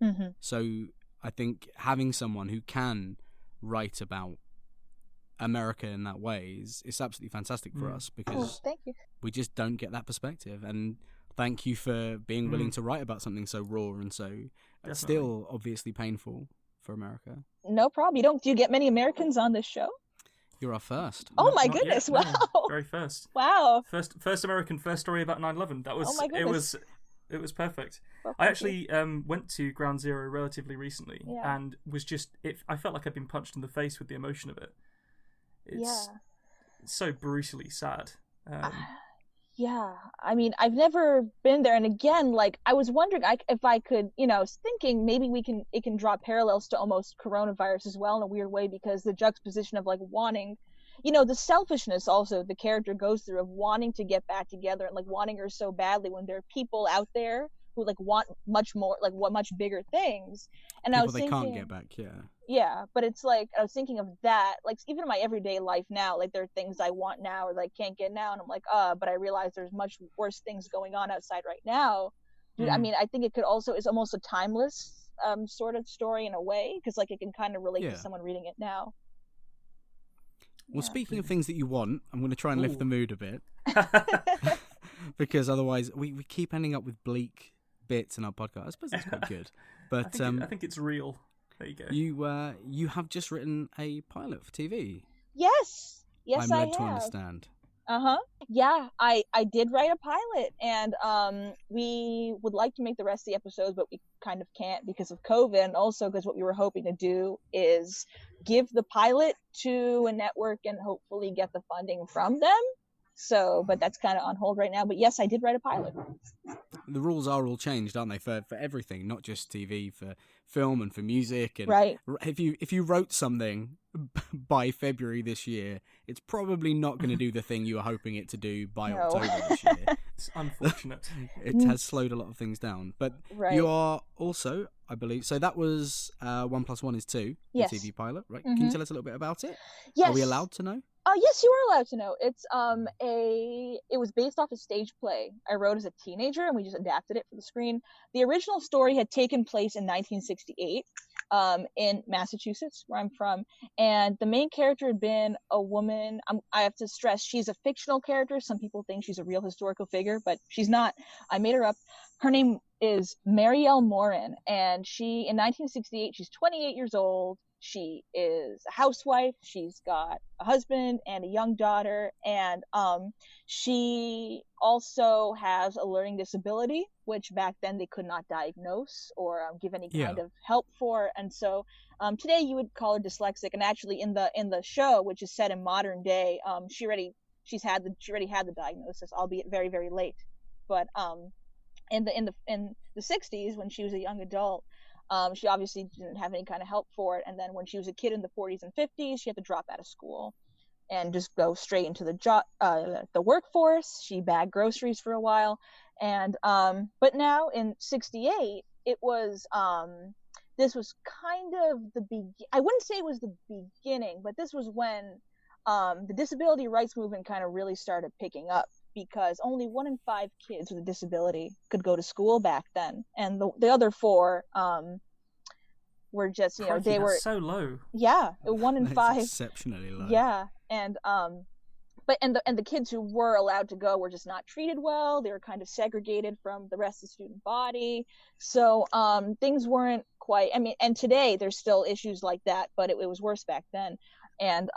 Mm-hmm. So I think having someone who can write about America in that way is absolutely fantastic for us because thank you. We just don't get that perspective. And thank you for being willing to write about something so raw and so still obviously painful for America. No problem. Do you get many Americans on this show? You're our first. Oh my goodness! Yet, wow. No. Very first. Wow. First American first story about 9/11. That was. Oh my goodness. It was perfect. Well, I actually went to Ground Zero relatively recently and was I felt like I'd been punched in the face with the emotion of it. It's so brutally sad. Yeah, I mean, I've never been there, and again, I was wondering if I could, I was thinking maybe it can draw parallels to almost coronavirus as well in a weird way because the juxtaposition of wanting, the selfishness also the character goes through of wanting to get back together and wanting her so badly when there are people out there who want much more, much bigger things, and people I was thinking they can't get back, Yeah, but it's I was thinking of that, even in my everyday life now, there are things I want now or can't get now, and I'm but I realize there's much worse things going on outside right now. Dude, I mean, I think it could also, it's almost a timeless sort of story in a way, because it can kind of relate to someone reading it now. Well, speaking of things that you want, I'm going to try and lift the mood a bit. Because otherwise we keep ending up with bleak bits in our podcast. I suppose that's quite good. But I think it's real. There you go. You have just written a pilot for TV. Yes, I I'm led to understand. Yeah, I did write a pilot, and we would like to make the rest of the episodes, but we kind of can't because of COVID, and also because what we were hoping to do is give the pilot to a network and hopefully get the funding from them. So, but that's kind of on hold right now. But yes, I did write a pilot. The rules are all changed, aren't they, for everything, not just TV, for film and for music. And Right. if you wrote something by February this year, it's probably not going to do the thing you were hoping it to do by No. October this year. It's unfortunate. It has slowed a lot of things down. But Right. you are also, I believe, so that was 1+1 is 2, Yes. the TV pilot, right? Can you tell us a little bit about it? Yes. Are we allowed to know? Yes, you are allowed to know. It's it was based off a stage play I wrote as a teenager, and we just adapted it for the screen. The original story had taken place in 1968 in Massachusetts, where I'm from, and the main character had been a woman. I have to stress, she's a fictional character. Some people think she's a real historical figure, but she's not. I made her up. Her name is Marielle Morin, and in 1968, she's 28 years old. She is a housewife. She's got a husband and a young daughter, and she also has a learning disability, which back then they could not diagnose or give any kind of help for. And so today you would call her dyslexic. And actually, in the show, which is set in modern day, she already had the diagnosis, albeit very, very late. But in the 60s, when she was a young adult, she obviously didn't have any kind of help for it. And then when she was a kid in the 40s and 50s, she had to drop out of school and just go straight into the workforce. She bagged groceries for a while. And but now in 68, it was this was kind of I wouldn't say it was the beginning, but this was when the disability rights movement kind of really started picking up, because only 1 in 5 kids with a disability could go to school back then, and the other 4 were just, Crikey, they were so low. Yeah, 1 in That's 5, exceptionally low. yeah. And but the kids who were allowed to go were just not treated well. They were kind of segregated from the rest of the student body. So things weren't quite, I mean, and today there's still issues like that, but it was worse back then. And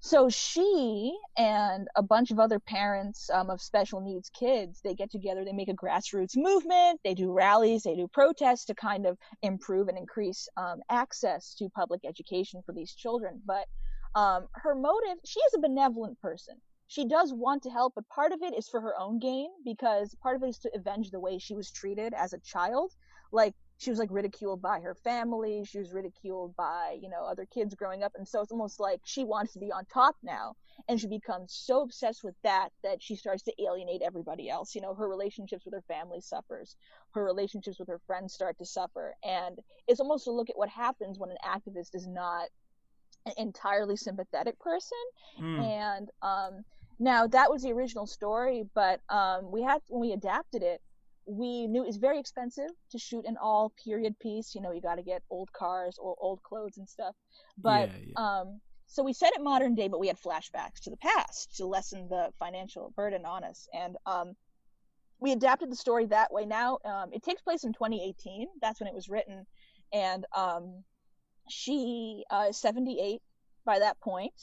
so she and a bunch of other parents of special needs kids, they get together, they make a grassroots movement, they do rallies, they do protests to kind of improve and increase access to public education for these children. But her motive, she is a benevolent person. She does want to help, but part of it is for her own gain, because part of it is to avenge the way she was treated as a child. Like, she was ridiculed by her family, she was ridiculed by other kids growing up, and so it's almost like she wants to be on top now, and she becomes so obsessed with that she starts to alienate everybody else. Her relationships with her family suffers, her relationships with her friends start to suffer, and it's almost a look at what happens when an activist is not an entirely sympathetic person. And now that was the original story, but when we adapted it, we knew it's very expensive to shoot an all period piece. You got to get old cars or old clothes and stuff. But so we set it modern day, but we had flashbacks to the past to lessen the financial burden on us. And we adapted the story that way. Now it takes place in 2018. That's when it was written. And she is 78 by that point.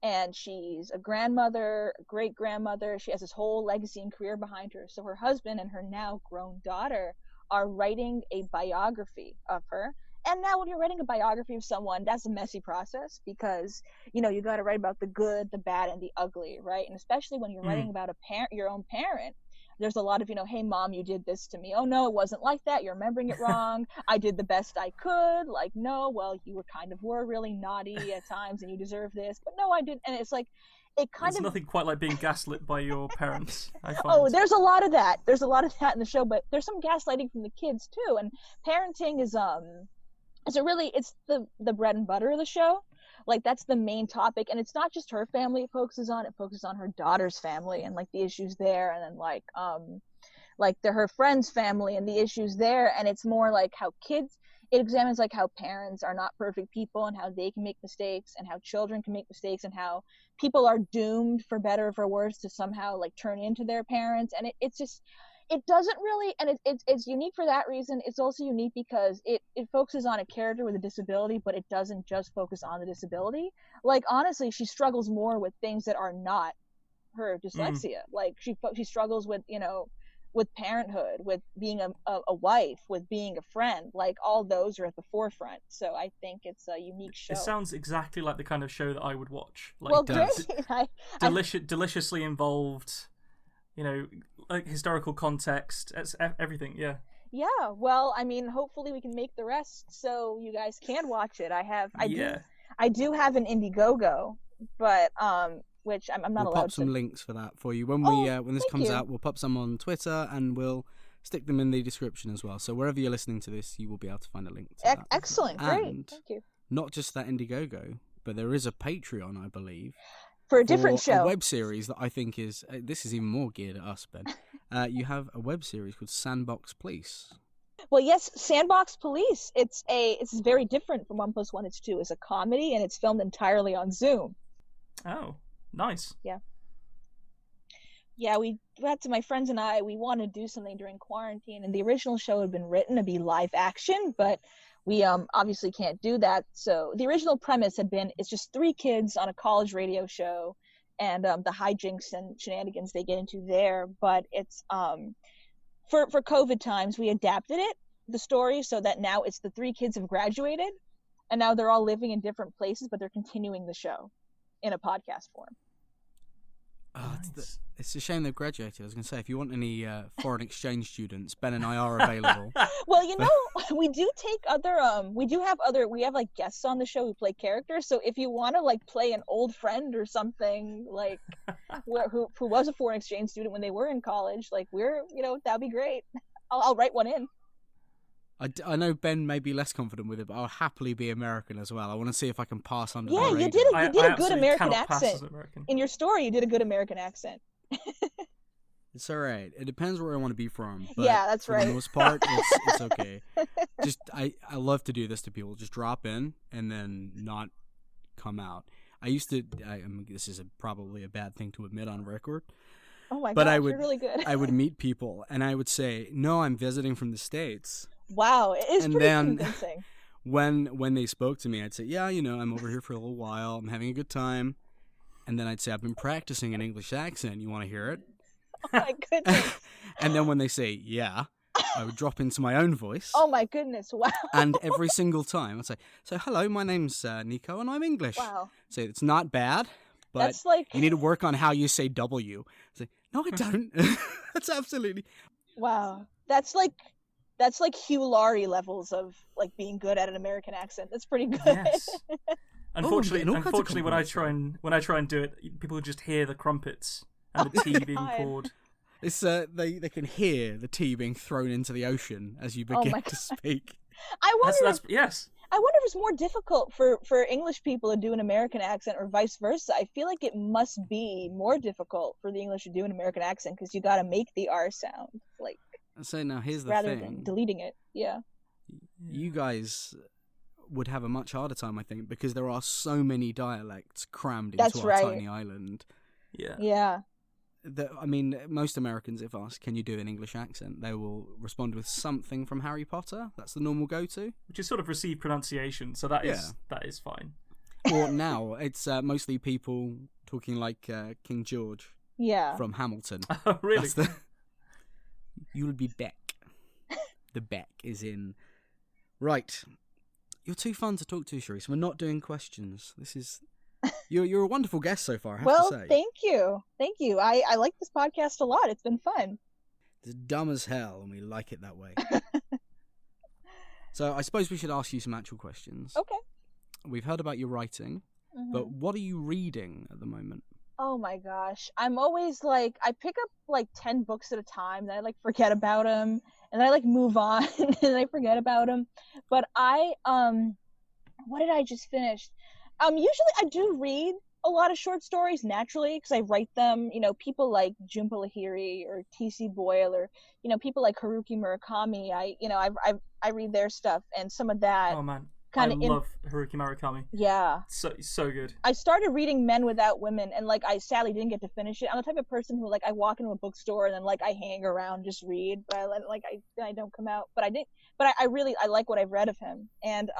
And she's a grandmother, a great-grandmother. She has this whole legacy and career behind her. So her husband and her now grown daughter are writing a biography of her. And now when you're writing a biography of someone, that's a messy process, because, you got to write about the good, the bad, and the ugly, right? And especially when you're writing about your own parent, there's a lot of, hey, mom, you did this to me. Oh, no, it wasn't like that. You're remembering it wrong. I did the best I could. Like, no, well, you were really naughty at times and you deserve this. But no, I didn't. And it's like, There's nothing quite like being gaslit by your parents, I find. Oh, there's a lot of that. There's a lot of that in the show, but there's some gaslighting from the kids too. And parenting is it's the bread and butter of the show. Like, that's the main topic, and it's not just her family it focuses on her daughter's family and the issues there, and then her friend's family and the issues there. And it's more how kids, it examines how parents are not perfect people and how they can make mistakes and how children can make mistakes and how people are doomed, for better or for worse, to somehow turn into their parents. And it's just, it doesn't really, and it's unique for that reason. It's also unique because it focuses on a character with a disability, but it doesn't just focus on the disability. Honestly, she struggles more with things that are not her dyslexia. She struggles with with parenthood, with being a wife, with being a friend. Like, all those are at the forefront. So I think it's a unique show. It sounds exactly like the kind of show that I would watch. Like, Well, it does. great. Deliciously involved, like historical context, everything. Yeah. Yeah, well, I mean, hopefully we can make the rest so you guys can watch it. I do have an Indiegogo, but which I'm not We'll allowed pop some to. links for that for you when this thank comes you. out. We'll pop some on Twitter and we'll stick them in the description as well. So wherever you're listening to this, you will be able to find a link to that. Excellent, great, And thank you. not just that Indiegogo, but there is a Patreon, I believe, For a different for show. a web series that I think is this is even more geared at us, Ben. You have a web series called Sandbox Police. Well, yes, Sandbox Police. It's very different from 1+1 is 2. It's a comedy, and it's filmed entirely on Zoom. Oh, nice. Yeah, we had to, my friends and I, we wanted to do something during quarantine, and the original show had been written to be live action, but we obviously can't do that. So the original premise had been, it's just 3 kids on a college radio show, and the hijinks and shenanigans they get into there. But it's for COVID times, we adapted the story, so that now it's the 3 kids have graduated, and now they're all living in different places, but they're continuing the show in a podcast form. Oh, Nice. it's a shame they've graduated. I was going to say, if you want any foreign exchange students, Ben and I are available. Well, we do take other we have like guests on the show who play characters. So if you want to like play an old friend or something, like who was a foreign exchange student when they were in college, like that'd be great. I'll write one in. I know Ben may be less confident with it, but I'll happily be American as well. I want to see if I can pass under the Yeah, radar. you did a good absolutely American cannot pass as accent. American. In your story, you did a good American accent. It's all right. It depends where I want to be from. But Yeah, that's for right. the most part, it's okay. Just I love to do this to people. Just drop in and then not come out. I used to. This is probably a bad thing to admit on record. Oh my But gosh, I would, you're really good. I would meet people and I would say, "No, I'm visiting from the States." Wow, it is And pretty then- convincing. When they spoke to me, I'd say, "Yeah, I'm over here for a little while. I'm having a good time." And then I'd say, "I've been practicing an English accent. You want to hear it?" Oh my goodness. And then when they say, "Yeah," I would drop into my own voice. Oh my goodness. Wow. And every single time I'd say, "So hello, my name's Nico and I'm English." Wow. So it's not bad, but That's like you need to work on how you say W. I say, "No, I don't." That's absolutely... wow. That's like Hugh Laurie levels of like being good at an American accent. That's pretty good. Yes. getting Unfortunately, all kinds of when I compliments try and do it, people just hear the crumpets and the tea being God. poured. It's they can hear the tea being thrown into the ocean as you begin my to speak. I wonder Yes. I wonder if it's more difficult for English people to do an American accent or vice versa. I feel like it must be more difficult for the English to do an American accent because you got to make the R sound, like So now here's the rather thing. than deleting it. Yeah. You guys would have a much harder time, I think, because there are so many dialects crammed That's into our right. tiny island. Yeah. Yeah. I mean, most Americans, if asked, "Can you do an English accent?" they will respond with something from Harry Potter. That's the normal go-to. Which is sort of received pronunciation, so that is fine. Or now it's mostly people talking like King George Yeah. from Hamilton. Oh, really? That's the... You'll be back. The back is in. Right. You're too fun to talk to, Sharisse. We're not doing questions. This is. You're a wonderful guest so far, I have Well, to say. thank you. I like this podcast a lot. It's been fun. It's dumb as hell, and we like it that way. So I suppose we should ask you some actual questions. Okay. We've heard about your writing, Mhm. but what are you reading at the moment? Oh my gosh. I'm always like, I pick up like 10 books at a time, then I like forget about them, and then I like move on, and then I forget about them. But what did I just finish? Usually I do read a lot of short stories naturally because I write them. People like Junpei Lahiri or T.C. Boyle or, people like Haruki Murakami. I read their stuff and some of that. Oh man, kind I of love Haruki Murakami. Yeah. So good. I started reading Men Without Women, and like I sadly didn't get to finish it. I'm the type of person who like I walk into a bookstore and then like I hang around, just read, but I don't come out. But I did. But I really like what I've read of him. And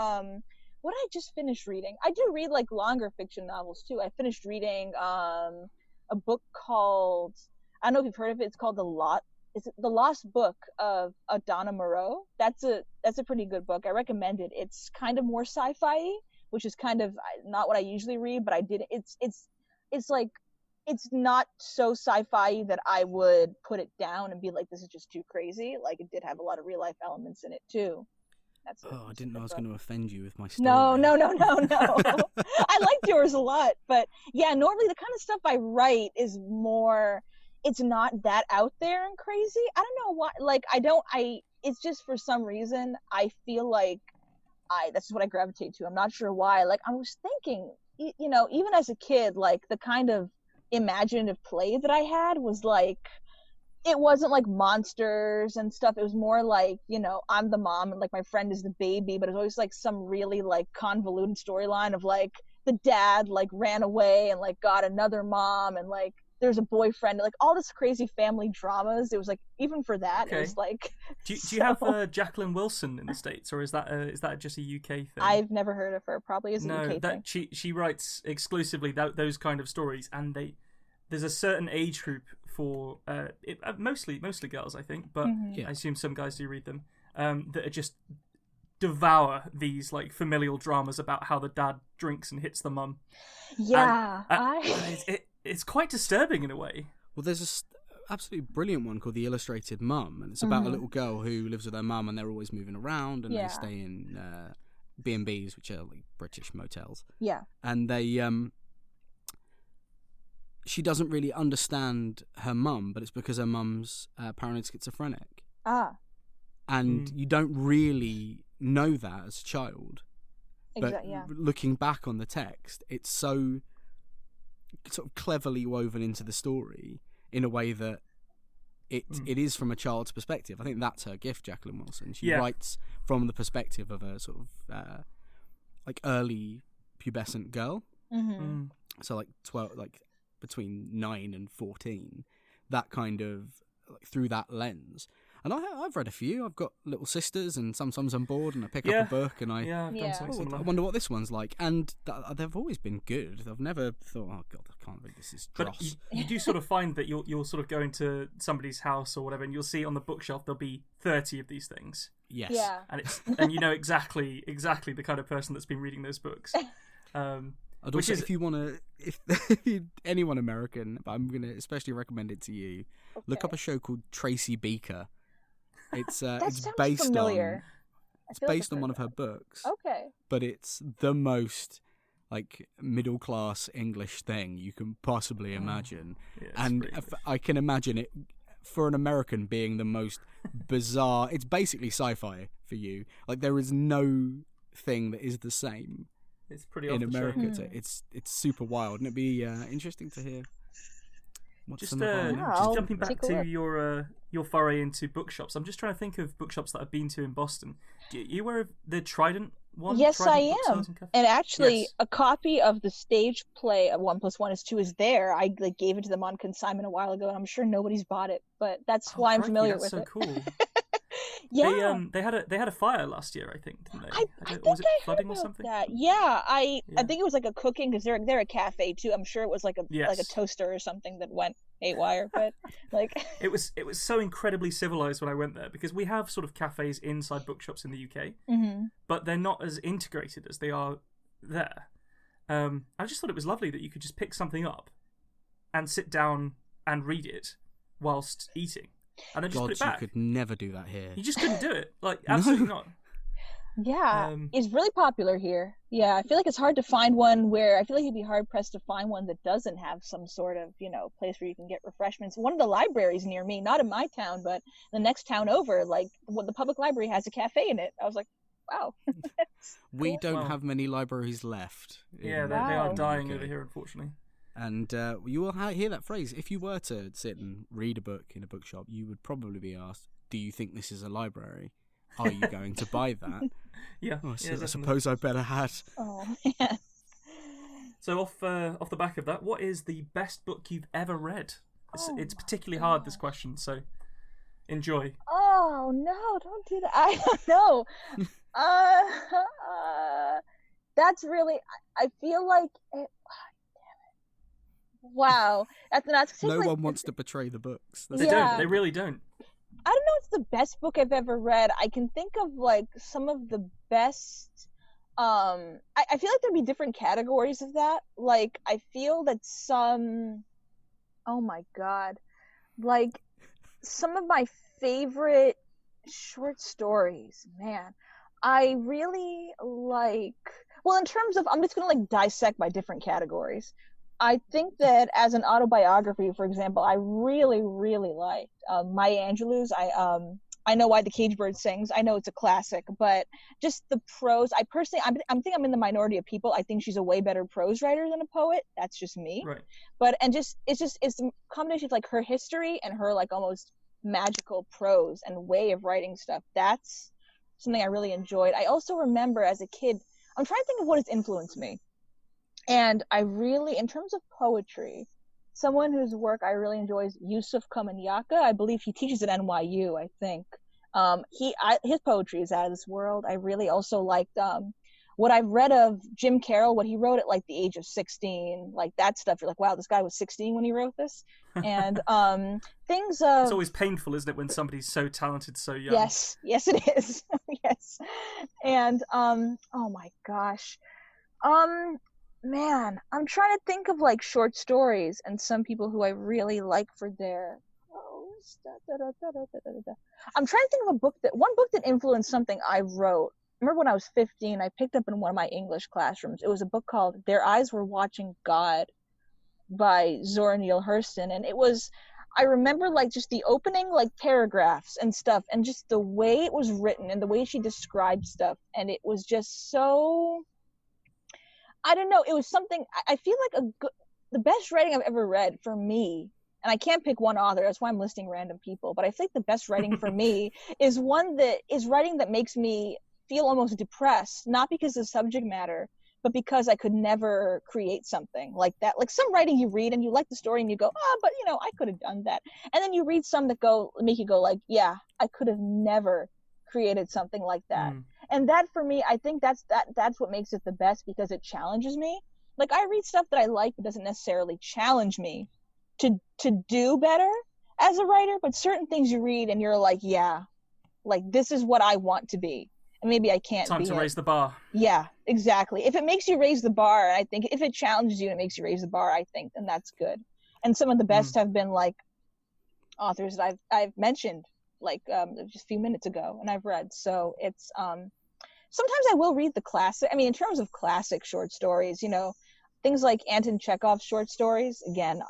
what did I just finish reading? I do read like longer fiction novels too. I finished reading a book called, I don't know if you've heard of it. It's called The Lot is it The Lost Book of Donna Moreau? That's a pretty good book. I recommend it. It's kind of more sci-fi, which is kind of not what I usually read, but I did. It's like, it's not so sci-fi that I would put it down and be like, this is just too crazy. Like, it did have a lot of real life elements in it too. I didn't know I was going to offend you with my story. No. I liked yours a lot, but yeah, normally the kind of stuff I write is more, it's not that out there and crazy. I don't know why. Like, it's just for some reason I feel like that's what I gravitate to. I'm not sure why. Like, I was thinking, even as a kid, like the kind of imaginative play that I had was like, it wasn't like monsters and stuff. It was more like, I'm the mom and like my friend is the baby, but it's always like some really like convoluted storyline of like the dad like ran away and like got another mom and like there's a boyfriend, like all this crazy family dramas. It was like, even for that, okay. It was like. Do you have Jacqueline Wilson in the States, or is that just a UK thing? I've never heard of her. Probably is a UK thing. She writes exclusively those kind of stories, and there's a certain age group for mostly girls, I think, but I assume some guys do read them, that are just devour these like familial dramas about how the dad drinks and hits the mum. Yeah, it's quite disturbing in a way. Well, there's this absolutely brilliant one called The Illustrated Mum, and it's about a little girl who lives with her mum, and they're always moving around, and they stay in B&Bs, which are like British motels. Yeah, and they she doesn't really understand her mum, but it's because her mum's paranoid schizophrenic. And you don't really know that as a child. But looking back on the text, it's so sort of cleverly woven into the story in a way that it is from a child's perspective. I think that's her gift, Jacqueline Wilson. She writes from the perspective of a sort of like early pubescent girl. So like 12, like between 9 and 14, that kind of like through that lens. And I've read a few. I've got little sisters, and sometimes I'm bored and I pick up a book and I I wonder what this one's like. And they've always been good. I've never thought, oh god, I can't read this. Is dross. But you do sort of find that you'll sort of go into somebody's house or whatever, and you'll see on the bookshelf there'll be 30 of these things. Yes. Yeah. And you know exactly the kind of person that's been reading those books. I'd also, if you want to, if anyone American, but I'm going to especially recommend it to you, look up a show called Tracy Beaker. It's based familiar. on one of her books. Okay. But it's the most like middle class English thing you can possibly imagine, and I can imagine it for an American being the most bizarre. It's basically sci-fi for you. Like there is no thing that is the same. It's pretty in America. It's super wild, and it'd be interesting to hear. Just jumping back to your foray into bookshops. I'm just trying to think of bookshops that I've been to in Boston. Are you aware of the Trident one? Yes, Trident I am. And actually, a copy of the stage play of 1 + 1 = 2 is there. I gave it to them on consignment a while ago, and I'm sure nobody's bought it. But that's why I'm familiar with it. That's so cool. Yeah, they had a fire last year, I think, didn't they? I think was it I flooding heard or something? That. Yeah, I think it was like a cooking, because they're a cafe too. I'm sure it was like a toaster or something that went haywire, but like it was so incredibly civilized when I went there, because we have sort of cafes inside bookshops in the UK, but they're not as integrated as they are there. I just thought it was lovely that you could just pick something up and sit down and read it whilst eating. And then just put it back. You could never do that here. You just couldn't do it. Like, absolutely not. Yeah, it's really popular here. Yeah, I feel like it's hard to find one where, I feel like you'd be hard pressed to find one that doesn't have some sort of, place where you can get refreshments. One of the libraries near me, not in my town, but the next town over, like the public library has a cafe in it. I was like, wow. We don't have many libraries left. Yeah, they are dying over here, unfortunately. And you will hear that phrase. If you were to sit and read a book in a bookshop, you would probably be asked, do you think this is a library? Are you going to buy that? Yeah. I suppose I better had. Oh, man. So off the back of that, what is the best book you've ever read? It's particularly hard, this question, so enjoy. Oh, no, don't do that. I don't know. That's really, I feel like... Wow, that's no one wants to betray the books. They don't. They really don't. I don't know if it's the best book I've ever read. I can think of like some of the best. I feel like there'd be different categories of that. Like I feel that some. Oh my god, like some of my favorite short stories, man. I really like. Well, in terms of, I'm just gonna like dissect by different categories. I think that as an autobiography, for example, I really, really liked Maya Angelou's. I know why the cage bird sings. I know it's a classic, but just the prose. I personally, I think I'm in the minority of people. I think she's a way better prose writer than a poet. That's just me. Right. But and just it's a combination of like her history and her like almost magical prose and way of writing stuff. That's something I really enjoyed. I also remember as a kid. I'm trying to think of what has influenced me. And I really, in terms of poetry, someone whose work I really enjoy is Yusuf Komunyakaa. I believe he teaches at NYU, I think. His poetry is out of this world. I really also liked what I've read of Jim Carroll, what he wrote at like the age of 16, like that stuff. You're like, wow, this guy was 16 when he wrote this. And things of... It's always painful, isn't it, when somebody's so talented so young? Yes, it is. Yes. And, oh my gosh. Man, I'm trying to think of like short stories and some people who I really like for their prose. I'm trying to think of one book that influenced something I wrote. I remember when I was 15, I picked up in one of my English classrooms. It was a book called Their Eyes Were Watching God by Zora Neale Hurston. And it was, I remember like just the opening like paragraphs and stuff and just the way it was written and the way she described stuff. And it was just so... I don't know. It was something. I feel like the best writing I've ever read for me, and I can't pick one author. That's why I'm listing random people. But I think the best writing for me is one that is writing that makes me feel almost depressed, not because of the subject matter, but because I could never create something like that. Like some writing you read and you like the story and you go, but you know, I could have done that. And then you read some that make you go like, yeah, I could have never created something like that. And that for me, I think that's what makes it the best because it challenges me. Like I read stuff that I like, but doesn't necessarily challenge me to do better as a writer. But certain things you read and you're like, yeah, like this is what I want to be. And maybe I can't Time be to it. raise the bar. Yeah, exactly. If it makes you raise the bar, I think if it challenges you and it makes you raise the bar, I think then that's good. And some of the best have been like authors that I've mentioned like just a few minutes ago and I've read. So it's sometimes I will read the classic. I mean, in terms of classic short stories, you know, things like Anton Chekhov's short stories. Again,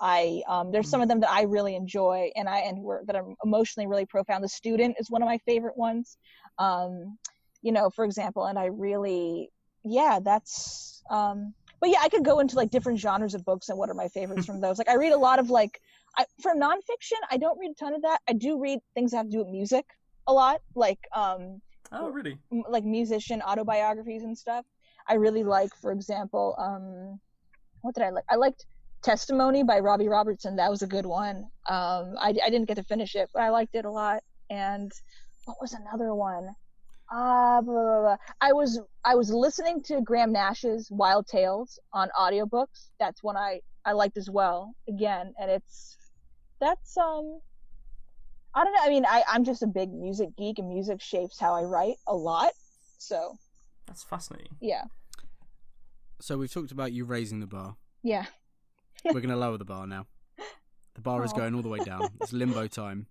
there's some of them that I really enjoy and that are emotionally really profound. The Student is one of my favorite ones. You know, for example, and I really, that's. But yeah, I could go into like different genres of books and what are my favorites from those. Like I read a lot of for nonfiction, I don't read a ton of that. I do read things that have to do with music a lot, like Oh, really? Like musician autobiographies and stuff. I really like, for example, what did I like? I liked Testimony by Robbie Robertson. That was a good one. I didn't get to finish it, but I liked it a lot. And what was another one? Blah, blah, blah. I was listening to Graham Nash's Wild Tales on audiobooks. That's one I liked as well. Again, and that's I don't know. I mean, I'm just a big music geek, and music shapes how I write a lot. So that's fascinating. Yeah. So we've talked about you raising the bar. Yeah. We're going to lower the bar now. The bar is going all the way down. It's limbo time.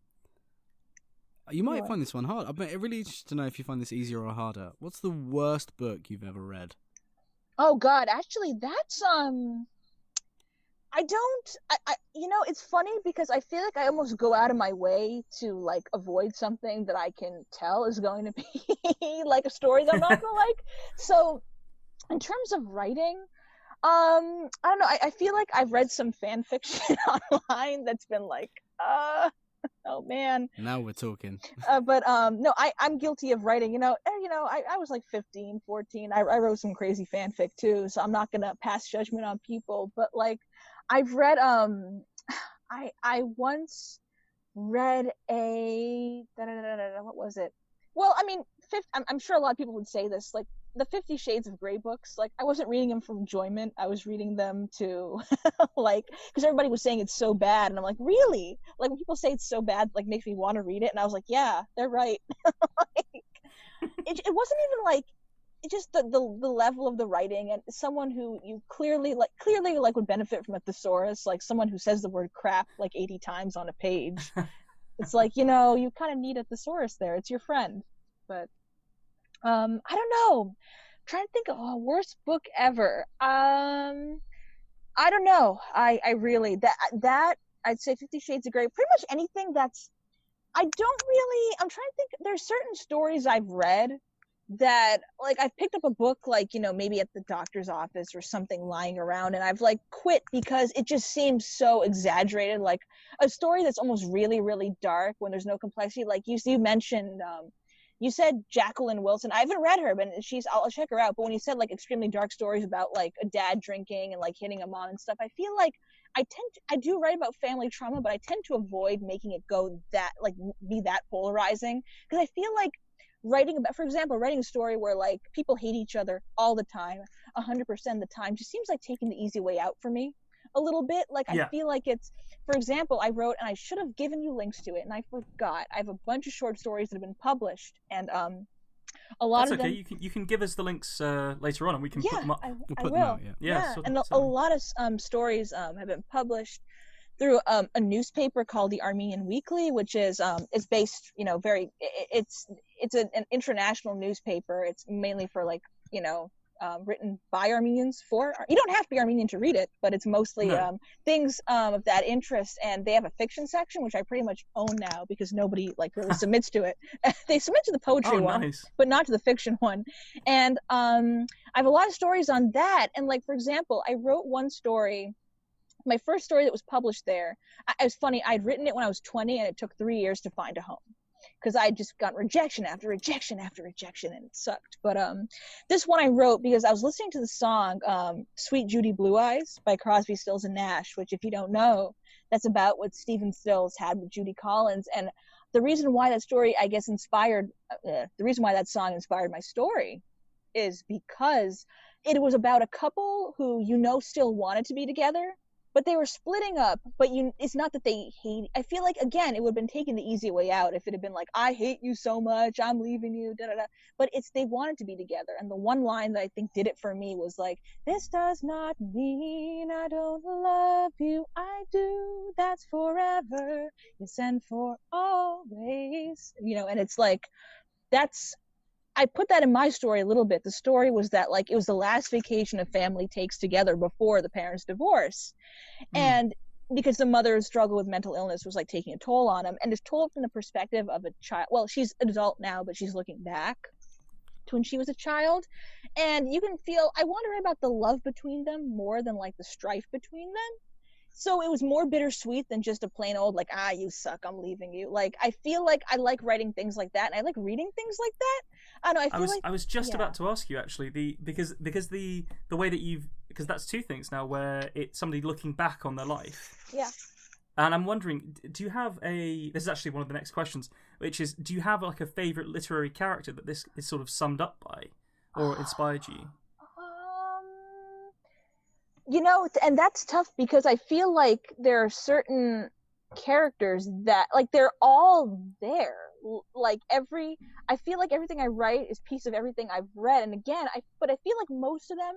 You might find this one hard. I'm really interested to know if you find this easier or harder. What's the worst book you've ever read? Oh God, actually, that's I don't. I you know, it's funny because I feel like I almost go out of my way to like avoid something that I can tell is going to be like a story that I'm not gonna like. So, in terms of writing, I don't know. I feel like I've read some fan fiction online that's been like, oh man. Now we're talking. But no, I'm guilty of writing. You know, I was like 15, 14. I wrote some crazy fanfic too, so I'm not gonna pass judgment on people. But like, I've read I once read a what was it? Well, I mean, I'm sure a lot of people would say this. Like the 50 Shades of Grey books, like, I wasn't reading them for enjoyment. I was reading them to, like, because everybody was saying it's so bad. And I'm like, really? Like, when people say it's so bad, like, makes me want to read it. And I was like, yeah, they're right. Like, it wasn't even, like, it just the level of the writing, and someone who you clearly would benefit from a thesaurus, like someone who says the word crap like 80 times on a page. It's like, you kind of need a thesaurus there. It's your friend. But I don't know. I'm trying to think of a worst book ever. I don't know. I really that I'd say 50 Shades of Grey. Pretty much anything that's I'm trying to think. There's certain stories I've read that, like, I've picked up a book, like, maybe at the doctor's office or something lying around, and I've, like, quit because it just seems so exaggerated. Like, a story that's almost really, really dark when there's no complexity. Like, you mentioned, you said Jacqueline Wilson. I haven't read her, but I'll check her out. But when you said, like, extremely dark stories about, like, a dad drinking and, like, hitting a mom and stuff, I feel like I do write about family trauma, but I tend to avoid making it go that, like, be that polarizing, because I feel like for example, writing a story where, like, people hate each other all the time, 100% of the time, just seems like taking the easy way out for me a little bit. Like, yeah. I feel like it's, for example, I wrote, and I should have given you links to it, and I forgot. I have a bunch of short stories that have been published, and a lot of them. That's okay. You can give us the links later on, and we can put them up. We'll put them out, yeah. And a lot of stories have been published through a newspaper called the Armenian Weekly, which is based, it's an international newspaper. It's mainly for, like, written by Armenians for. You don't have to be Armenian to read it, but it's mostly things of that interest. And they have a fiction section, which I pretty much own now because nobody, like, really submits to it. They submit to the poetry one, but not to the fiction one. And I have a lot of stories on that. And, like, for example, I wrote one story. My first story that was published there, it was funny. I'd written it when I was 20, and it took 3 years to find a home because I had just gotten rejection after rejection after rejection, and it sucked. But this one I wrote because I was listening to the song Sweet Judy Blue Eyes by Crosby, Stills, and Nash, which, if you don't know, that's about what Stephen Stills had with Judy Collins. And the reason why that story, I guess, the reason why that song inspired my story is because it was about a couple who, still wanted to be together, but they were splitting up. But it's not that they hate. I feel like, again, it would have been taking the easy way out if it had been like, I hate you so much, I'm leaving you, da da da. But they wanted to be together. And the one line that I think did it for me was like, this does not mean I don't love you, I do, that's forever, yes, and for always. And it's like, I put that in my story a little bit. The story was that, like, it was the last vacation a family takes together before the parents divorce. And because the mother's struggle with mental illness was, like, taking a toll on him, and it's told from the perspective of a child. Well, she's an adult now, but she's looking back to when she was a child. And you can feel, I want to write about the love between them more than, like, the strife between them. So it was more bittersweet than just a plain old, like, you suck, I'm leaving you. Like, I feel like I like writing things like that, and I like reading things like that. I don't know, I was just about to ask you, actually, because the way that because that's two things now, where it's somebody looking back on their life. Yeah. And I'm wondering, do you have this is actually one of the next questions, which is, do you have, like, a favourite literary character that this is sort of summed up by, or inspired you? And that's tough because I feel like there are certain characters that, like, they're all there. Like, I feel like everything I write is a piece of everything I've read. And again, but I feel like most of them,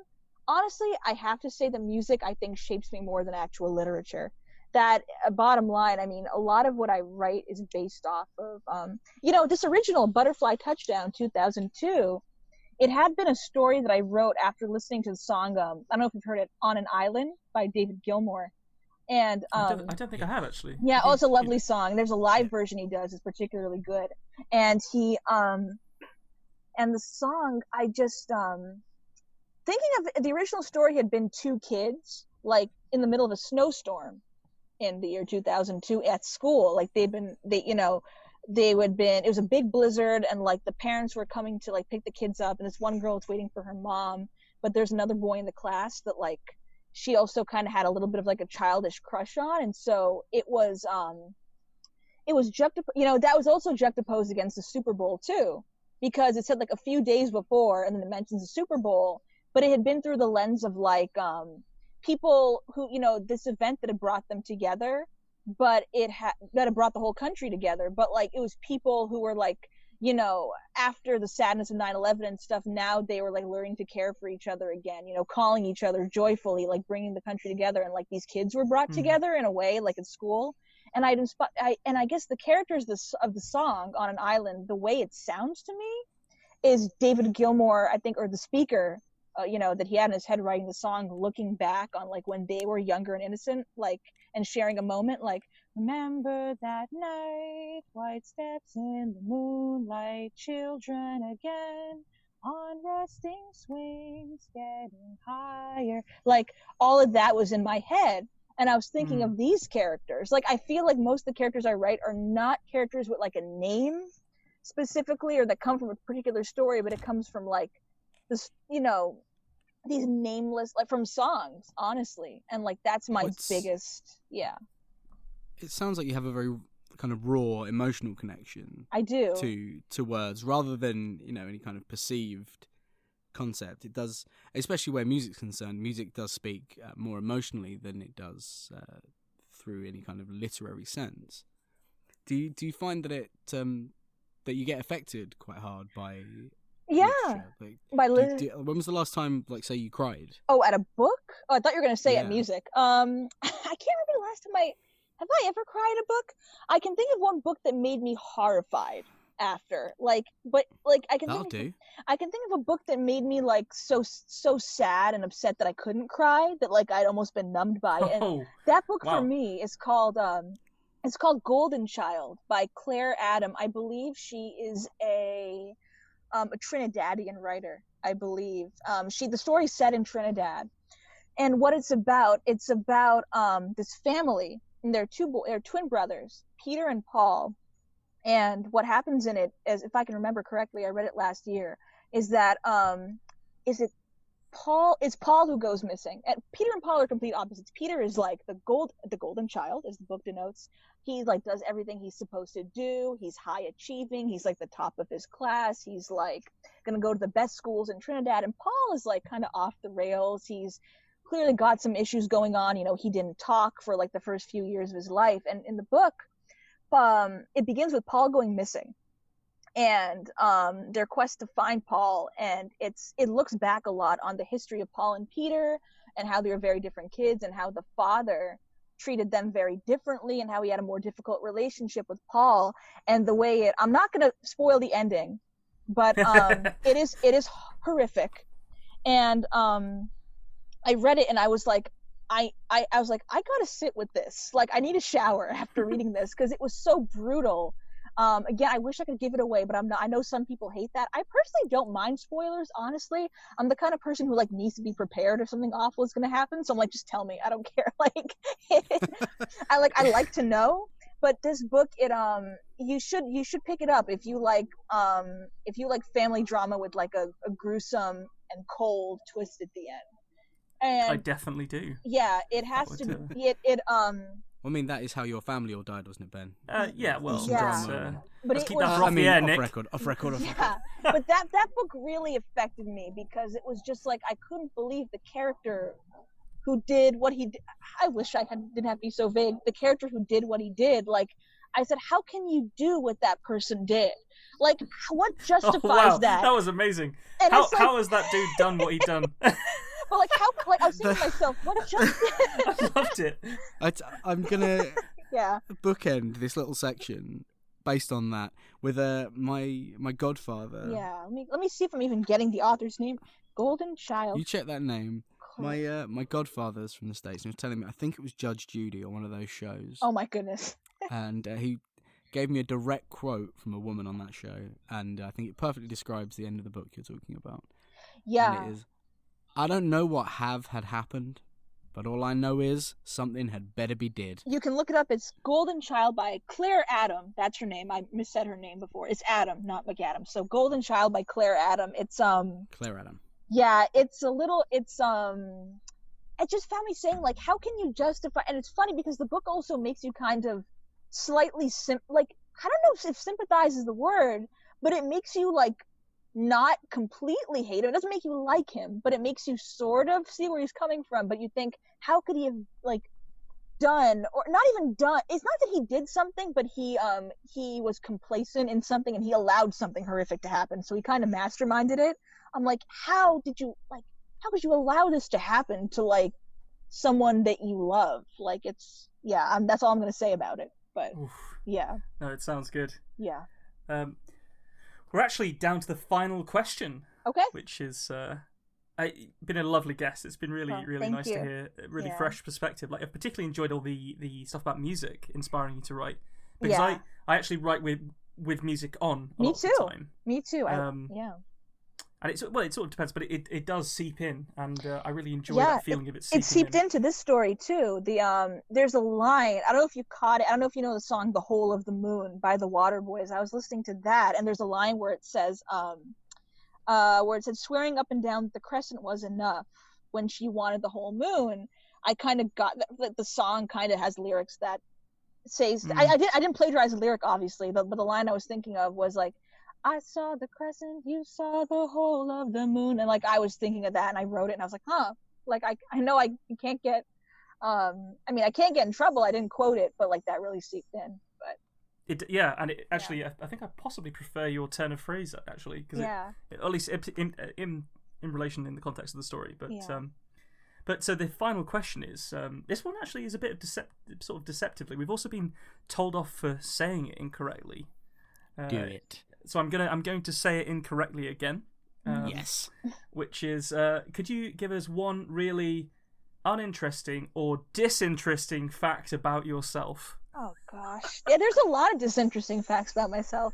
honestly, I have to say the music, I think, shapes me more than actual literature. That, bottom line, I mean, a lot of what I write is based off of, this original Butterfly Touchdown 2002, it had been a story that I wrote after listening to the song, I don't know if you've heard it, On an Island by David Gilmour. And I don't think I have, actually. Yeah, it's a lovely song. There's a live version he does. It's particularly good. And he and the song, I just thinking of the original story had been two kids, like, in the middle of a snowstorm in the year 2002 at school. Like, it was a big blizzard, and, like, the parents were coming to, like, pick the kids up, and this one girl is waiting for her mom, but there's another boy in the class that, like, she also kind of had a little bit of, like, a childish crush on. And so it was that was also juxtaposed against the Super Bowl too, because it said like a few days before, and then it mentions the Super Bowl, but it had been through the lens of like people who, you know, this event that had brought them together, but that had brought the whole country together, but like it was people who were like, you know, after the sadness of 9/11 and stuff, now they were like learning to care for each other again, you know, calling each other joyfully, like bringing the country together, and like these kids were brought together in a way, like at school. And I guess the characters of the song On an Island, the way it sounds to me is David Gilmour, I think, or the speaker, you know, that he had in his head writing the song, looking back on like when they were younger and innocent, like, and sharing a moment like, remember that night, white steps in the moonlight, children again on resting swings, getting higher. Like all of that was in my head. And I was thinking of these characters. Like, I feel like most of the characters I write are not characters with like a name specifically, or that come from a particular story, but it comes from like this, you know, these nameless, like from songs, honestly. And like, that's my biggest, It sounds like you have a very kind of raw emotional connection. I do. To words, rather than, you know, any kind of perceived concept. It does, especially where music's concerned, music does speak more emotionally than it does through any kind of literary sense. Do you find that it that you get affected quite hard by literature? Like, when was the last time, like, say, you cried? Oh, at a book? Oh, I thought you were going to say at music. I can't remember the last time have I ever cried at a book? I can think of one book that made me horrified after, I can think of a book that made me like so sad and upset that I couldn't cry, that like I'd almost been numbed by it. And that book for me is called Golden Child by Claire Adam. I believe she is a Trinidadian writer, I believe. The story's set in Trinidad, and what it's about this family, and they're twin brothers, Peter and Paul. And what happens in it, as if I can remember correctly, I read it last year, is that it's Paul who goes missing. And Peter and Paul are complete opposites. Peter is like the golden child, as the book denotes. He like does everything he's supposed to do. He's high achieving. He's like the top of his class. He's like gonna go to the best schools in Trinidad. And Paul is like kind of off the rails. He's clearly got some issues going on. You know, he didn't talk for like the first few years of his life. And in the book, it begins with Paul going missing, and their quest to find Paul, and it looks back a lot on the history of Paul and Peter, and how they were very different kids, and how the father treated them very differently, and how he had a more difficult relationship with Paul, and the way I'm not going to spoil the ending, but it is horrific. And I read it and I was like, I was like, I gotta sit with this. Like, I need a shower after reading this, because it was so brutal. Again, I wish I could give it away, but I'm not. I know some people hate that. I personally don't mind spoilers, honestly. I'm the kind of person who like needs to be prepared if something awful is gonna happen. So I'm like, just tell me. I don't care. Like, I like to know. But this book, you should pick it up if you like family drama with like a gruesome and cold twist at the end. And I definitely do. Yeah, it has to be. I mean, that is how your family all died, wasn't it, Ben? Yeah, well, but let's keep that off the air, Nick. Off record. Yeah, but that book really affected me, because it was just like, I couldn't believe the character who did what he did. I wish I didn't have to be so vague. The character who did what he did, like, I said, how can you do what that person did? Like, what justifies that? That was amazing. And how has that dude done what he done? But like, how? Like, I was thinking to myself, what justice? I loved it. I'm gonna yeah. bookend this little section based on that with my godfather. Yeah, let me see if I'm even getting the author's name. Golden Child. You check that name. My godfather's from the States, and he was telling me, I think it was Judge Judy or one of those shows. Oh my goodness. And he gave me a direct quote from a woman on that show, and I think it perfectly describes the end of the book you're talking about. Yeah. And it is, I don't know what had happened, but all I know is something had better be did. You can look it up. It's Golden Child by Claire Adam. That's her name. I missaid her name before. It's Adam, not McAdam. So Golden Child by Claire Adam. It's Claire Adam. Yeah, it just found me saying, like, how can you justify? And it's funny because the book also makes you kind of slightly I don't know if sympathize is the word, but it makes you like not completely hate him. It doesn't make you like him, but it makes you sort of see where he's coming from. But you think, how could he have like done, or not even done? It's not that he did something, but he was complacent in something, and he allowed something horrific to happen. So he kind of masterminded it. I'm like, how could you allow this to happen to like someone that you love? Like, it's that's all I'm gonna say about it. But Oof. yeah, No, it sounds good. yeah. We're actually down to the final question. Okay. Which is been a lovely guest. It's been really, really thank nice you. to hear a really Yeah. fresh perspective. Like, I've particularly enjoyed all the stuff about music inspiring you to write, because Yeah. I actually write with music on a Me lot of too. the time. Me too. And it sort of depends, but it does seep in, and I really enjoy Yeah, that feeling of it seeping It seeped in. into this story too. There's a line, I don't know if you caught it, I don't know if you know the song "The Whole of the Moon" by the Waterboys. I was listening to that, and there's a line where it says swearing up and down that the crescent was enough when she wanted the whole moon. I kind of got that the song kind of has lyrics that says I didn't plagiarize the lyric, obviously, but the line I was thinking of was like, I saw the crescent, you saw the whole of the moon. And like, I was thinking of that, and I wrote it, and I was like, like, I know I can't get, I can't get in trouble. I didn't quote it, but like, that really seeped in. But Actually, I think I possibly prefer your turn of phrase, actually, because at least in relation in the context of the story. But so the final question is, this one actually is a bit of deceptively. We've also been told off for saying it incorrectly. Do it. So I'm going to say it incorrectly again. Yes. Which is, could you give us one really uninteresting or disinteresting fact about yourself? oh gosh, yeah, there's a lot of disinteresting facts about myself.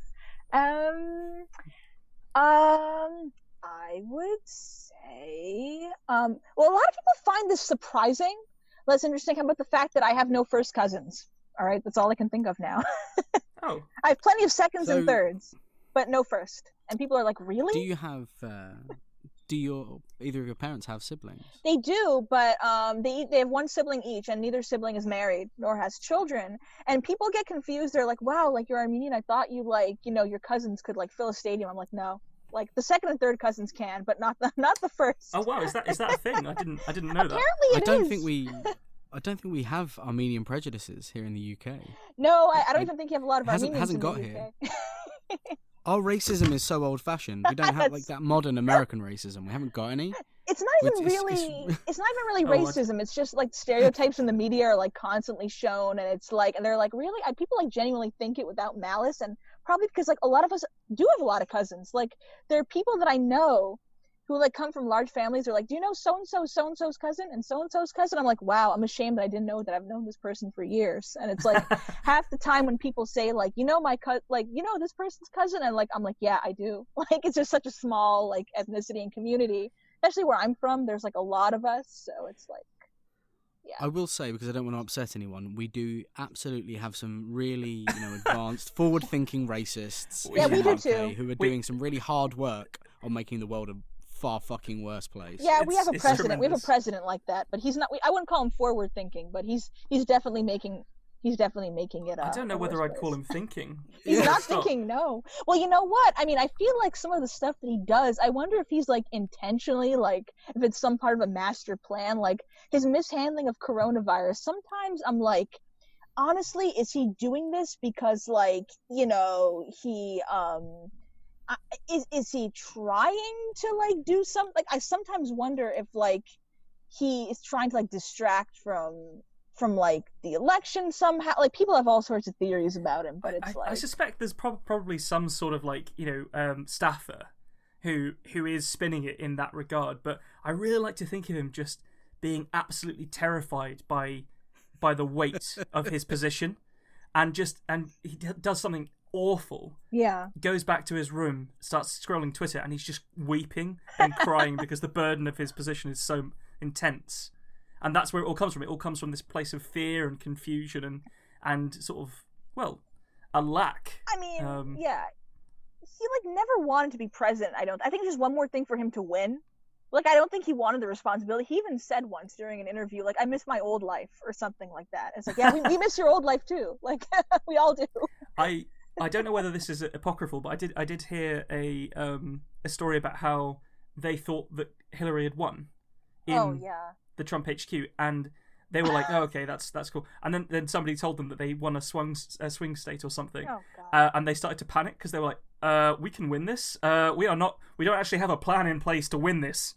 I would say, well, a lot of people find this surprising. Less interesting. How about the fact that I have no first cousins? All right, that's all I can think of now. Oh. I have plenty of seconds and thirds, but no first. And people are like, really? Do you have? Either of your parents have siblings? They do, but they have one sibling each, and neither sibling is married nor has children. And people get confused. They're like, "Wow, like you're Armenian. I thought you your cousins could like fill a stadium." I'm like, no. Like the second and third cousins can, but not the first. Oh wow, is that a thing? I didn't know that. Apparently it is. I don't think we have Armenian prejudices here in the UK. No, I don't even think you have a lot of Armenians hasn't in got the here. UK. Our racism is so old-fashioned. We don't have like that modern American racism. We haven't got any. It's not even really racism. It's just like stereotypes in the media are like constantly shown, and it's like, and they're like, really? People like genuinely think it without malice, and probably because like a lot of us do have a lot of cousins. Like there are people that I know who like come from large families. They're like, do you know so-and-so's cousin and so-and-so's cousin? I'm like, wow, I'm ashamed that I didn't know that. I've known this person for years. And it's like half the time when people say like, my this person's cousin, and like, I'm like, yeah, I do. Like, it's just such a small like ethnicity and community, especially where I'm from. There's like a lot of us. So it's like, yeah. I will say, because I don't want to upset anyone, we do absolutely have some really, advanced, forward-thinking racists. Yeah, we do UK too. Who are doing some really hard work on making the world a far fucking worse place. Yeah, we have a president. Tremendous. We have a president like that, but he's not. I wouldn't call him forward thinking, but he's definitely making it. I don't know whether I'd call him thinking. He's not thinking. No. Well, you know what? I mean, I feel like some of the stuff that he does. I wonder if he's like intentionally, like if it's some part of a master plan, like his mishandling of coronavirus. Sometimes I'm like, honestly, is he doing this because like he is he trying to like do something? Like I sometimes wonder if like he is trying to like distract from like the election somehow. Like people have all sorts of theories about him, but it's I suspect there's probably some sort of like staffer who is spinning it in that regard. But I really like to think of him just being absolutely terrified by the weight of his position, and he does something awful. Yeah. Goes back to his room, starts scrolling Twitter, and he's just weeping and crying because the burden of his position is so intense. And that's where it all comes from. It all comes from this place of fear and confusion and sort of, well, a lack. I mean, yeah. He like never wanted to be president. I think it's just one more thing for him to win. Like I don't think he wanted the responsibility. He even said once during an interview, like, I miss my old life or something like that. It's like, yeah, we miss your old life too. Like we all do. I don't know whether this is apocryphal, but I did hear a story about how they thought that Hillary had won in the Trump HQ, and they were like, "Oh, okay, that's cool." And then somebody told them that they won a swing state or something, and they started to panic because they were like, "We can win this. We don't actually have a plan in place to win this."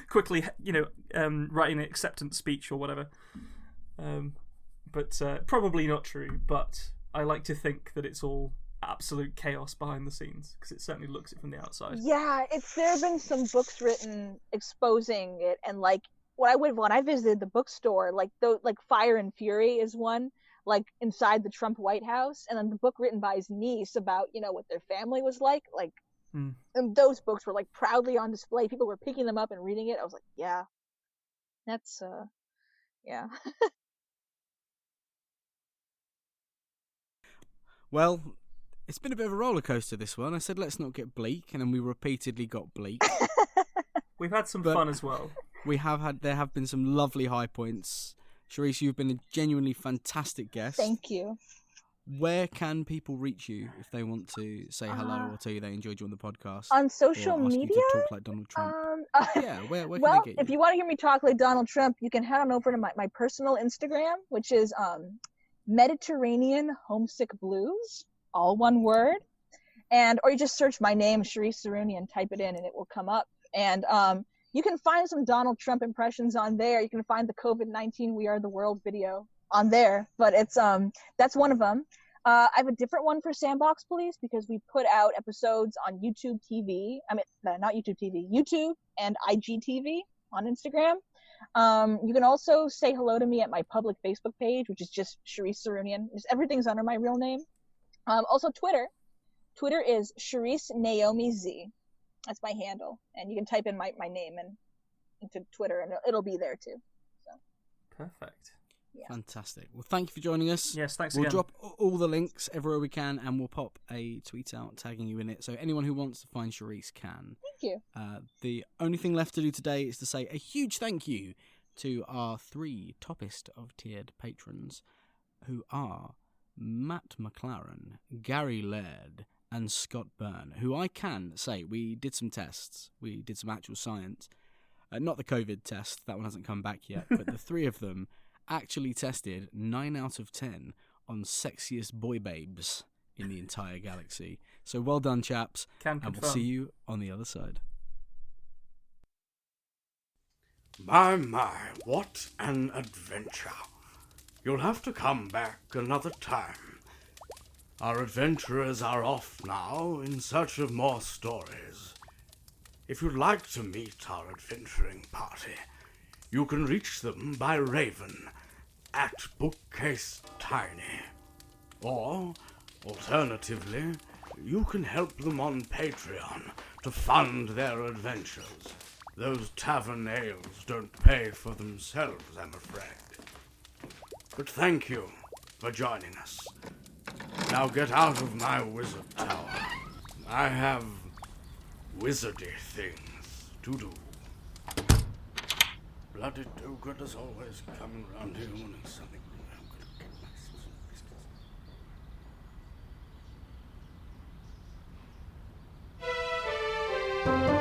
Quickly, writing an acceptance speech or whatever. But probably not true. But I like to think that it's all absolute chaos behind the scenes, because it certainly looks it from the outside. Yeah, there have been some books written exposing it, and like when I visited the bookstore, like Fire and Fury is one, like inside the Trump White House, and then the book written by his niece about what their family was like, and those books were like proudly on display. People were picking them up and reading it. I was like, yeah, that's yeah. Well, it's been a bit of a roller coaster, this one. I said let's not get bleak, and then we repeatedly got bleak. We've had some fun as well. There have been some lovely high points. Sharisse, you've been a genuinely fantastic guest. Thank you. Where can people reach you if they want to say hello or tell you they enjoyed you on the podcast? On social or ask media? You to talk like Donald Trump. Yeah, where can they get you? If you want to hear me talk like Donald Trump, you can head on over to my personal Instagram, which is Mediterranean Homesick Blues, all one word. Or you just search my name, Sharisse Zeroonian, type it in, and it will come up. And you can find some Donald Trump impressions on there. You can find the COVID-19 We Are the World video on there, but it's that's one of them. I have a different one for Sandbox Police because we put out episodes on YouTube TV. I mean, not YouTube TV, YouTube and IGTV on Instagram. You can also say hello to me at my public Facebook page, which is just Sharisse Zeroonian. Everything's under my real name. Also Twitter. Twitter is Sharisse Naomi Z. That's my handle, and you can type in my name into Twitter, and it'll be there too. So. Perfect. Yeah. Fantastic. Well, thank you for joining us. Yes, thanks We'll again. drop all the links everywhere we can, and we'll pop a tweet out tagging you in it. So anyone who wants to find Sharisse can. Thank you. The only thing left to do today is to say a huge thank you to our 3 toppest of tiered patrons, who are Matt McLaren, Gary Laird, and Scott Byrne, who I can say, we did some tests. We did some actual science. Not the COVID test, that one hasn't come back yet, but the 3 of them actually tested 9 out of 10 on sexiest boy babes in the entire galaxy. So well done, chaps. And we'll see you on the other side. My, what an adventure. You'll have to come back another time. Our adventurers are off now in search of more stories. If you'd like to meet our adventuring party, you can reach them by Raven at Bookcase Tiny. Or, alternatively, you can help them on Patreon to fund their adventures. Those tavern ales don't pay for themselves, I'm afraid. But thank you for joining us. Now get out of my wizard tower. I have wizardy things to do. Bloody do-gooders always coming round here wanting something. I'm gonna get my biscuits.